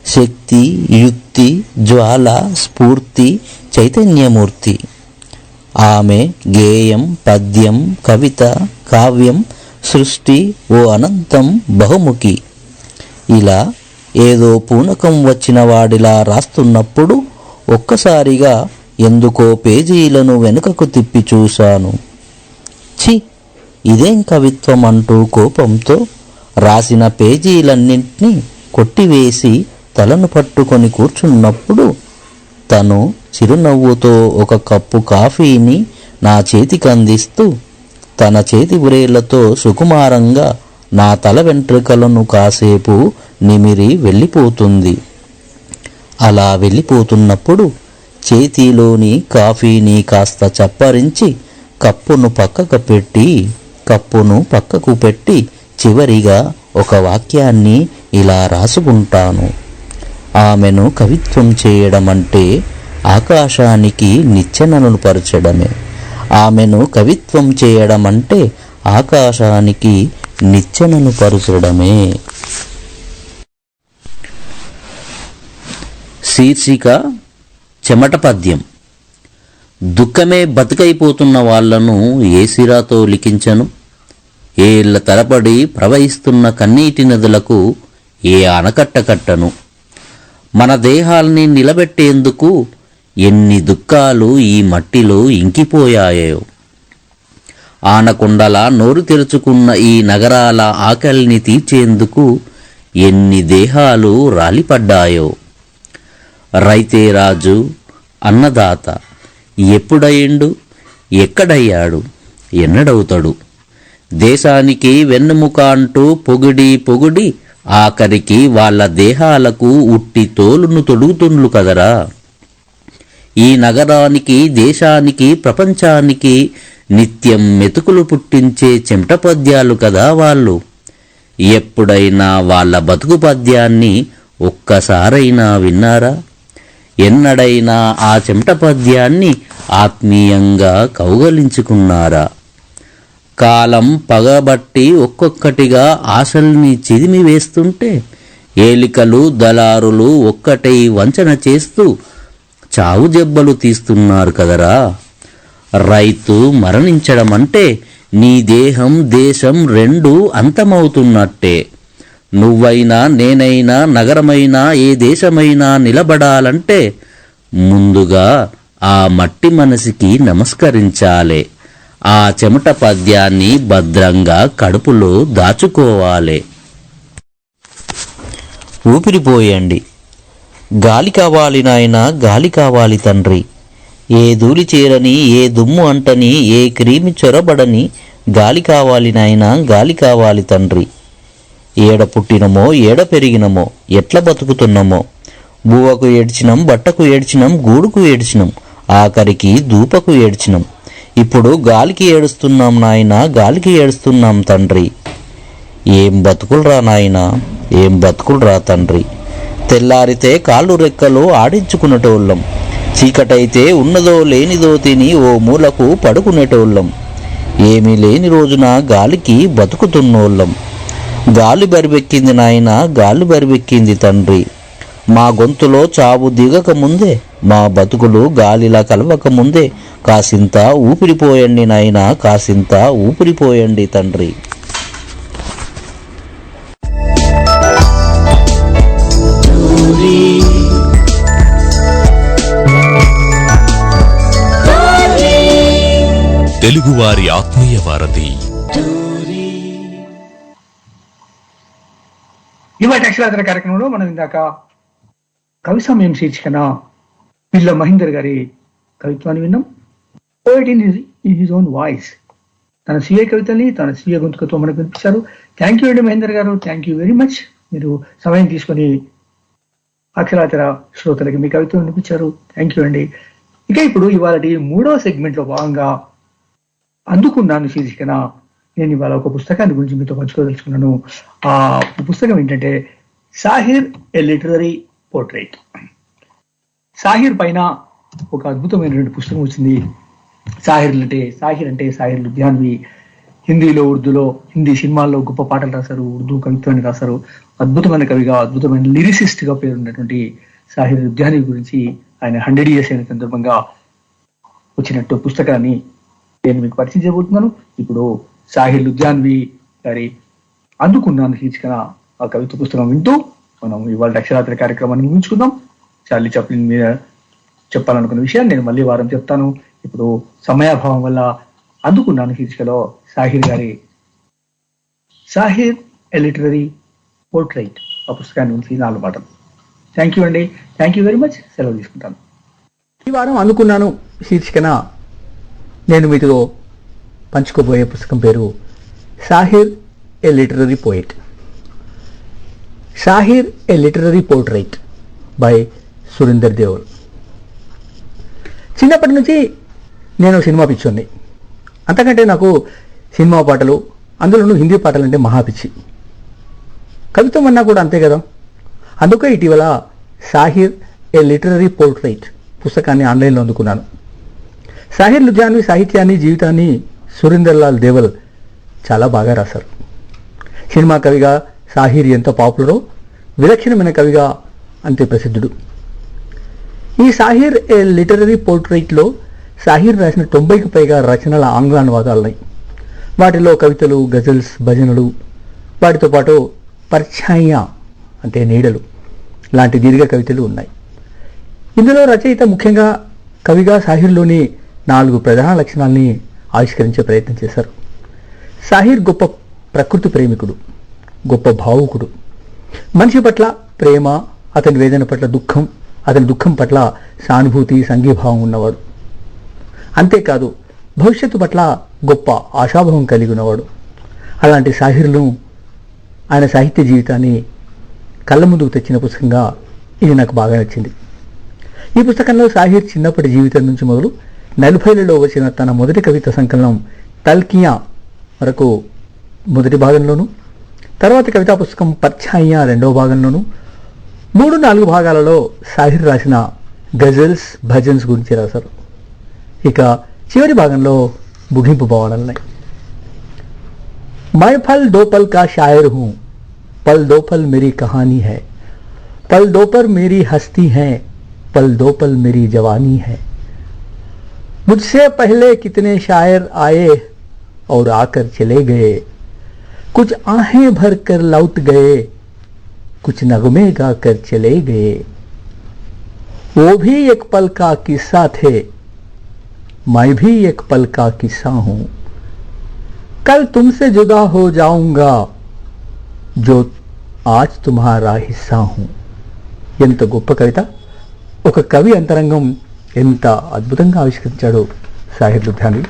శక్తి, యుక్తి, జ్వాల, స్ఫూర్తి, చైతన్యమూర్తి. ఆమె గేయం, పద్యం, కవిత, కావ్యం, సృష్టి, ఓ అనంతం, బహుముఖి. ఇలా ఏదో పూనకం వచ్చిన వాడిలా రాస్తున్నప్పుడు ఒక్కసారిగా ఎందుకో పేజీలను వెనుకకు తిప్పి చూశాను. ఛీ, ఇదేం కవిత్వం అంటూ కోపంతో రాసిన పేజీలన్నింటినీ కొట్టివేసి తలను పట్టుకొని కూర్చున్నప్పుడు తను చిరునవ్వుతో ఒక కప్పు కాఫీని నా చేతికి అందిస్తూ తన చేతి వ్రేళ్లతో సుకుమారంగా నా తల వెంట్రుకలను కాసేపు నిమిరి వెళ్ళిపోతుంది. అలా వెళ్ళిపోతున్నప్పుడు చేతిలోని కాఫీని కాస్త చప్పరించి కప్పును పక్కకు పెట్టి చివరిగా ఒక వాక్యాన్ని ఇలా రాసుకుంటాను. ఆమెను కవిత్వం చేయడం అంటే ఆకాశానికి నిచ్చెనను పరచడమే. ఆమెను కవిత్వం చేయడం అంటే ఆకాశానికి నిచ్చెనను పరచడమే. శీర్షిక చెమట పద్యం. దుఃఖమే బతుకైపోతున్న వాళ్లను ఏ సిరాతో లిఖించను? ఏళ్ల తరబడి ప్రవహిస్తున్న కన్నీటి నదులకు ఏ ఆనకట్ట కట్టను? మన దేహాల్ని నిలబెట్టేందుకు ఎన్ని దుఃఖాలు ఈ మట్టిలో ఇంకిపోయాయో. ఆనకొండలా నోరు తెరుచుకున్న ఈ నగరాల ఆకలిని తీర్చేందుకు ఎన్ని దేహాలు రాలిపడ్డాయో. రైతే రాజు, అన్నదాత ఎప్పుడయ్యిండు? ఎక్కడయ్యాడు? ఎన్నడవుతాడు? దేశానికి వెన్నెముక అంటూ పొగిడి ఆఖరికి వాళ్ళ దేహాలకు ఉట్టి తోలును తొడుగుతుండ్లు కదరా. ఈ నగరానికి, దేశానికి, ప్రపంచానికి నిత్యం మెతుకులు పుట్టించే చెమట పద్యాలు కదా వాళ్ళు. ఎప్పుడైనా వాళ్ళ బతుకు పద్యాన్ని ఒక్కసారైనా విన్నారా? ఎన్నడైనా ఆ చెమట పద్యాన్ని ఆత్మీయంగా కౌగలించుకున్నారా? కాలం పగబట్టి ఒక్కొక్కటిగా ఆశల్ని చిదిమి వేస్తుంటే ఏలికలు, దళారులు ఒక్కటై వంచన చేస్తూ చావు జబ్బలు తీస్తున్నారు కదరా. రైతు మరణించడం అంటే నీ దేహం, దేశం రెండూ అంతమవుతున్నట్టే. నువ్వైనా, నేనైనా, నగరమైనా, ఏ దేశమైనా నిలబడాలంటే ముందుగా ఆ మట్టి మనసుకి నమస్కరించాలే. ఆ చెమట పద్యాన్ని భద్రంగా కడుపులో దాచుకోవాలి. ఊపిరిపోయండి. గాలి కావాలి నాయనా, గాలి కావాలి తండ్రి. ఏ ధూళి చేరని, ఏ దుమ్ము అంటని, ఏ క్రీమి చొరబడని గాలి కావాలి నాయనా, గాలి కావాలి తండ్రి. ఏడ పుట్టినమో, ఏడ పెరిగినమో, ఎట్ల బతుకుతున్నామో, బువ్వకు ఏడ్చినం, బట్టకు ఏడ్చినం, గూడుకు ఏడ్చినం, ఆఖరికి దూపకు ఏడ్చినం. ఇప్పుడు గాలికి ఏడుస్తున్నాం నాయనా, గాలికి ఏడుస్తున్నాం తండ్రి. ఏం బతుకులరా నాయనా, ఏం బతుకులరా తండ్రి. తెల్లారితే కాళ్ళు రెక్కలు ఆడించుకునేటోళ్ళం, చీకటైతే ఉన్నదో లేనిదో తిని ఓ మూలకు పడుకునేటోళ్ళం. ఏమీ లేని రోజున గాలికి బతుకుతున్నోళ్ళం. గాలి బరిబెక్కింది నాయనా, గాలి బరిబెక్కింది తండ్రి. మా గొంతులో చావు దిగక ముందే, మా బతుకులు గాలిలా కలవక ముందే కాసింత ఊపిరిపోయండి నాయనా, కాసింత ఊపిరిపోయండి తండ్రి. తెలుగువారి ఆత్మీయ వారధి. ఇవాటి అక్షరాధన కార్యక్రమంలో మనం ఇందాక కవి సమయం శీర్షికన పిల్ల మహేందర్ గారి కవిత్వాన్ని విన్నాం. Poet in his own voice, తన స్వీయ కవితల్ని తన స్వీయ గొంతుకతో మనకు వినిపించారు. థ్యాంక్ యూ అండి మహేందర్ గారు, థ్యాంక్ యూ వెరీ మచ్. మీరు సమయం తీసుకొని అక్షరాధర శ్రోతలకి మీ కవిత్వం వినిపించారు. థ్యాంక్ యూ అండి. ఇక ఇప్పుడు ఇవాళ 3వ సెగ్మెంట్ లో భాగంగా అందుకున్నాను శీర్షికన నేను ఇవాళ ఒక పుస్తకాన్ని గురించి మీతో పంచుకోదలుచుకున్నాను. ఆ పుస్తకం ఏంటంటే Sahir a literary portrait. Sahir పైన ఒక అద్భుతమైనటువంటి పుస్తకం వచ్చింది. సాహిర్ అంటే సాహిర్ లుధియాన్వి. హిందీలో, ఉర్దూలో, హిందీ సినిమాల్లో గొప్ప పాటలు రాశారు, ఉర్దూ కవిత్వాన్ని రాశారు. అద్భుతమైన కవిగా, అద్భుతమైన లిరిసిస్ట్ గా పేరున్నటువంటి సాహిర్ లుధియాన్వి గురించి ఆయన 100 years అయిన సందర్భంగా వచ్చినట్టు పుస్తకాన్ని నేను మీకు పరిచయం చేయబోతున్నాను. ఇప్పుడు సాహిర్ లుధియాన్వి గారి అందుకున్నాను శీర్షికన ఆ కవిత్వ పుస్తకం వింటూ మనం ఇవాళ అక్షరాధన కార్యక్రమాన్ని ముగించుకుందాం. చార్లీ చాప్లిన్ మీద చెప్పాలనుకున్న విషయాన్ని నేను మళ్ళీ వారం చెప్తాను. ఇప్పుడు సమయాభావం వల్ల అందుకున్నాను శీర్షికలో సాహిర్ ఎ లిటరరీ పోర్ట్రైట్ ఆ పుస్తకాన్ని గురించి 4 మాటలు. థ్యాంక్ యూ అండి, థ్యాంక్ యూ వెరీ మచ్. సెలవు తీసుకుంటాను. ఈ వారం అందుకున్నాను శీర్షికన నేను మీతో పంచుకోబోయే పుస్తకం పేరు Sahir a literary poet. Sahir a literary portrait by Surinder Deol. చిన్నప్పటి నుంచి నేను సినిమా పిచ్చోన్ని. అంతకంటే నాకు సినిమా పాటలు, అందులోనూ హిందీ పాటలు అంటే మహాపిచ్చి. కవిత్వం అన్నా కూడా అంతే కదా. అందుకే ఇటీవల సాహిర్ ఏ లిటరరీ పోర్ట్రైట్ పుస్తకాన్ని ఆన్లైన్లో అందుకున్నాను. సాహిర్ లుధియాన్వి సాహిత్యాన్ని, జీవితాన్ని సురేందర్ లాల్ దేవల్ చాలా బాగా రాశారు. సినిమా కవిగా సాహిర్ ఎంత పాపులరో విలక్షణమైన కవిగా అంతే ప్రసిద్ధుడు. ఈ సాహిర్ ఏ లిటరరీ పోర్ట్రైట్లో సాహిర్ రాసిన 90కి పైగా రచనల ఆంగ్ల అనువాదాలున్నాయి. వాటిలో కవితలు, గజల్స్, భజనలు, వాటితో పాటు పర్ఛాయ అంటే నీడలు లాంటి దీర్ఘ కవితలు ఉన్నాయి. ఇందులో రచయిత ముఖ్యంగా కవిగా సాహిర్లోని 4 ప్రధాన లక్షణాలని ఆవిష్కరించే ప్రయత్నం చేశారు. సాహిర్ గొప్ప ప్రకృతి ప్రేమికుడు, గొప్ప భావుకుడు, మనిషి పట్ల ప్రేమ, అతని వేదన పట్ల దుఃఖం, అతని దుఃఖం పట్ల సానుభూతి, సంఘీభావం ఉన్నవాడు. అంతేకాదు భవిష్యత్తు పట్ల గొప్ప ఆశాభావం కలిగి ఉన్నవాడు. అలాంటి సాహిర్ను, ఆయన సాహిత్య జీవితాన్ని కళ్ళ ముందుకు తెచ్చిన పుస్తకంగా ఇది నాకు బాగా నచ్చింది. ఈ పుస్తకంలో సాహిర్ చిన్నప్పటి జీవితం నుంచి మొదలు 40లలో వచ్చిన తన మొదటి కవిత సంకలనం తల్కియా వరకు మొదటి భాగంలోను, తర్వాత కవితా పుస్తకం పర్ఛాయియా రెండవ భాగంలోను, 3-4 భాగాలలో సాహిర్ రాసిన గజల్స్, భజన్స్ గురించి రాశారు. ఇక చివరి భాగంలో ముగింపు భావనలున్నాయి. मैं फल दो पल का शायर हूँ, पल दो पल मेरी कहानी है, पल दो पल मेरी हस्ती है, पल दो पल मेरी जवानी है. मुझसे पहले कितने शायर आए और आकर चले गए, कुछ आहें भर कर लौट गए, कुछ नगमे गाकर चले गए. वो भी एक पल का किस्सा थे, मैं भी एक पल का किस्सा हूं. कल तुमसे जुदा हो जाऊंगा, जो आज तुम्हारा हिस्सा हूं. ఎంత గొప్ప కవిత! ఒక కవి అంతరంగం ఎంత అద్భుతంగా ఆవిష్కరించాడు సాహిర్ లుధియాన్వి.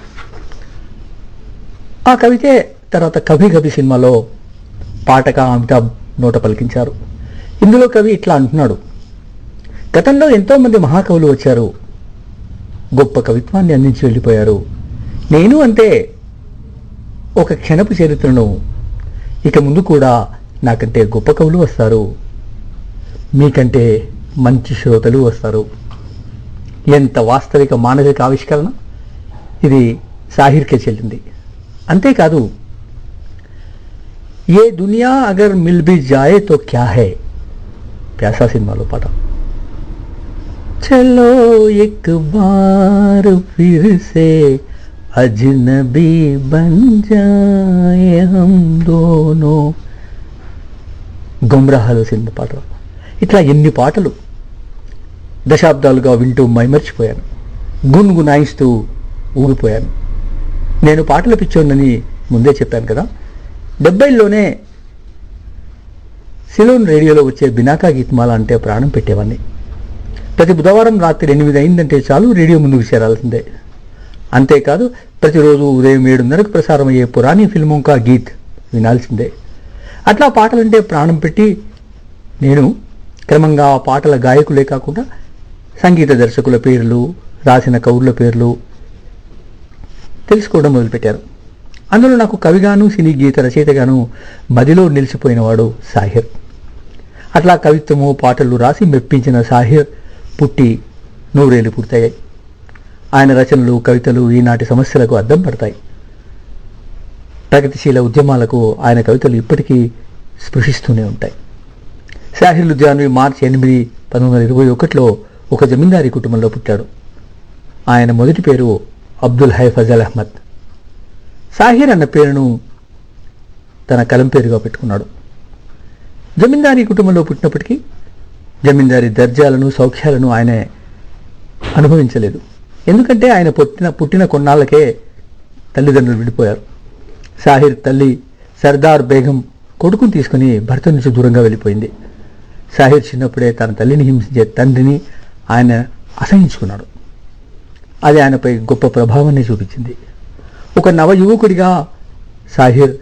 ఆ కవితే తర్వాత కభీ కభీ సినిమాలో పాటగా అమితాబ్ నోట పలికించారు. ఇందులో కవి ఇట్లా అంటున్నాడు, గతంలో ఎంతోమంది మహాకవులు వచ్చారు, గొప్ప కవిత్వాన్ని అందించి వెళ్ళిపోయారు. నేను అంతే, ఒక క్షణపు చరిత్రను. ఇక ముందు కూడా నాకంటే గొప్ప కవులు వస్తారు, మీకంటే మంచి శ్రోతలు వస్తారు. ఎంత వాస్తవిక మానవిక ఆవిష్కరణ! ఇది సాహిర్కే చెల్లింది. అంతేకాదు, ఏ దునియా అగర్ మిల్ భీ జాయే తో క్యా హై, ప్యాసా సినిమాలో పాట. చలో ఎక్ బార్ ఫిర్ సే అజ్నబీ బన్ జాయే హమ్ దోనో, గుమ్రాహలో సినిమా పాట. ఇట్లా ఎన్ని పాటలు దశాబ్దాలుగా వింటూ మైమర్చిపోయాను, గున్గునాయిస్తూ ఊగిపోయాను. నేను పాటల పిచ్చోన్నని ముందే చెప్పాను కదా. 70లోనే సిలోన్ రేడియోలో వచ్చే బినాకా గీత్మాల అంటే ప్రాణం పెట్టేవాడిని. ప్రతి బుధవారం రాత్రి 8 అయిందంటే చాలు రేడియో ముందుకు చేరాల్సిందే. అంతేకాదు, ప్రతిరోజు ఉదయం 7:30కు ప్రసారం అయ్యే పురాణీ ఫిల్మోం కా గీత్ వినాల్సిందే. అట్లా పాటలంటే ప్రాణం పెట్టి నేను క్రమంగా ఆ పాటల గాయకులే కాకుండా సంగీత దర్శకుల పేర్లు, రాసిన కవుల పేర్లు తెలుసుకోవడం మొదలుపెట్టారు. అందులో నాకు కవిగాను, సినీ గీత రచయితగాను మదిలో నిలిచిపోయినవాడు సాహిర్. అట్లా కవిత్వము, పాటలు రాసి మెప్పించిన సాహిర్ పుట్టి 100 ఏళ్లు పూర్తయ్యాయి. ఆయన రచనలు, కవితలు ఈనాటి సమస్యలకు అద్దం పడతాయి. ప్రగతిశీల ఉద్యమాలకు ఆయన కవితలు ఇప్పటికీ స్పృశిస్తూనే ఉంటాయి. సాహిర్ లుధియాన్వి మార్చి 8, 1921లో ఒక జమీందారీ కుటుంబంలో పుట్టాడు. ఆయన మొదటి పేరు అబ్దుల్ హై ఫజల్ అహ్మద్. సాహిర్ అన్న పేరును తన కలం పేరుగా పెట్టుకున్నాడు. జమీందారీ కుటుంబంలో పుట్టినప్పటికీ జమీందారీ దర్జాలను, సౌఖ్యాలను ఆయన అనుభవించలేదు. ఎందుకంటే ఆయన పుట్టిన కొన్నాళ్ళకే తల్లిదండ్రులు విడిపోయారు. సాహిర్ తల్లి సర్దార్ బేగం కొడుకును తీసుకుని భర్త నుంచి దూరంగా వెళ్ళిపోయింది. సాహిర్ చిన్నప్పుడే తన తల్లిని హింసించే తండ్రిని ఆయన అసహించుకున్నాడు. అది ఆయనపై గొప్ప ప్రభావాన్ని చూపించింది. ఒక నవ యువకుడిగా సాహిర్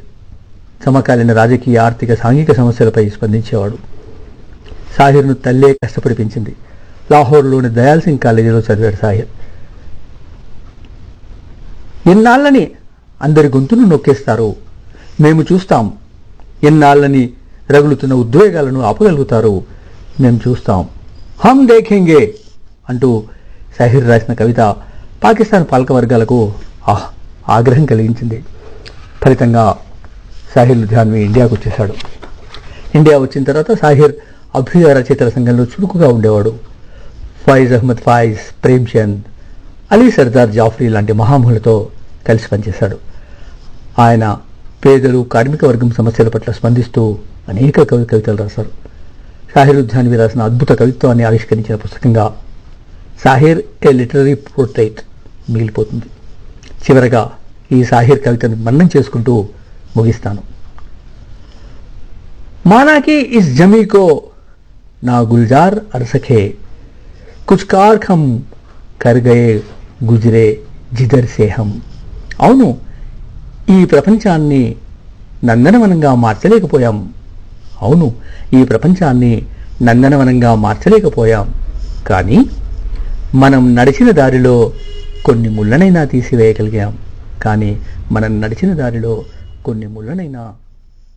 సమకాలీన రాజకీయ, ఆర్థిక, సాంఘిక సమస్యలపై స్పందించేవాడు. సాహిర్ను తల్లే కష్టపడి పెంచింది. లాహోర్లోని దయాల్ సింగ్ కాలేజీలో చదివాడు సాహిర్. ఎన్నాళ్ళని అందరి గొంతును నొక్కేస్తారు, మేము చూస్తాం. ఎన్నాళ్ళని రగులుతున్న ఉద్వేగాలను ఆపగలుగుతారు, మేము చూస్తాం. హమ్ దేఖేంగే అంటూ సాహిర్ రాసిన కవిత పాకిస్తాన్ పాలక వర్గాలకు ఆగ్రహం కలిగించింది. ఫలితంగా సాహిర్ లుధియాన్వి ఇండియాకు వచ్చేశాడు. ఇండియా వచ్చిన తర్వాత సాహిర్ అభ్యుదయ రచయితల సంఘంలో చురుకుగా ఉండేవాడు. ఫైజ్ అహ్మద్ ఫైజ్, ప్రేమ్చంద్, అలీ సర్దార్ జాఫ్రీ లాంటి మహామహులతో కలిసి పనిచేశాడు. ఆయన పేదలు, కార్మిక వర్గం సమస్యల పట్ల స్పందిస్తూ అనేక కవితలు రాశారు. సాహిర్ లుధియాన్వి రాసిన అద్భుత కవిత్వాన్ని ఆవిష్కరించిన పుస్తకంగా సాహిర్ ఏ లిటరరీ పోర్ట్రైట్ మిగిలిపోతుంది. చివరగా ఈ సాహిర్ కవితను మన్నం చేసుకుంటూ ముగిస్తాను. మానాకి ఇస్ జమీ కో నా గుల్జార్ అర్సఖే, కుచ్ కార్ హమ్ కర్ గయే గుజరే జిదర్ సే హమ్. అవును, ఈ ప్రపంచాన్ని నందనవనంగా మార్చలేకపోయాం. అవును, ఈ ప్రపంచాన్ని నందనవనంగా మార్చలేకపోయాం. కానీ మనం నడిచిన దారిలో కొన్ని ముళ్ళనైనా తీసివేయగలిగాం, కానీ మనం నడిచిన దారిలో కొన్ని ముళ్ళనైనా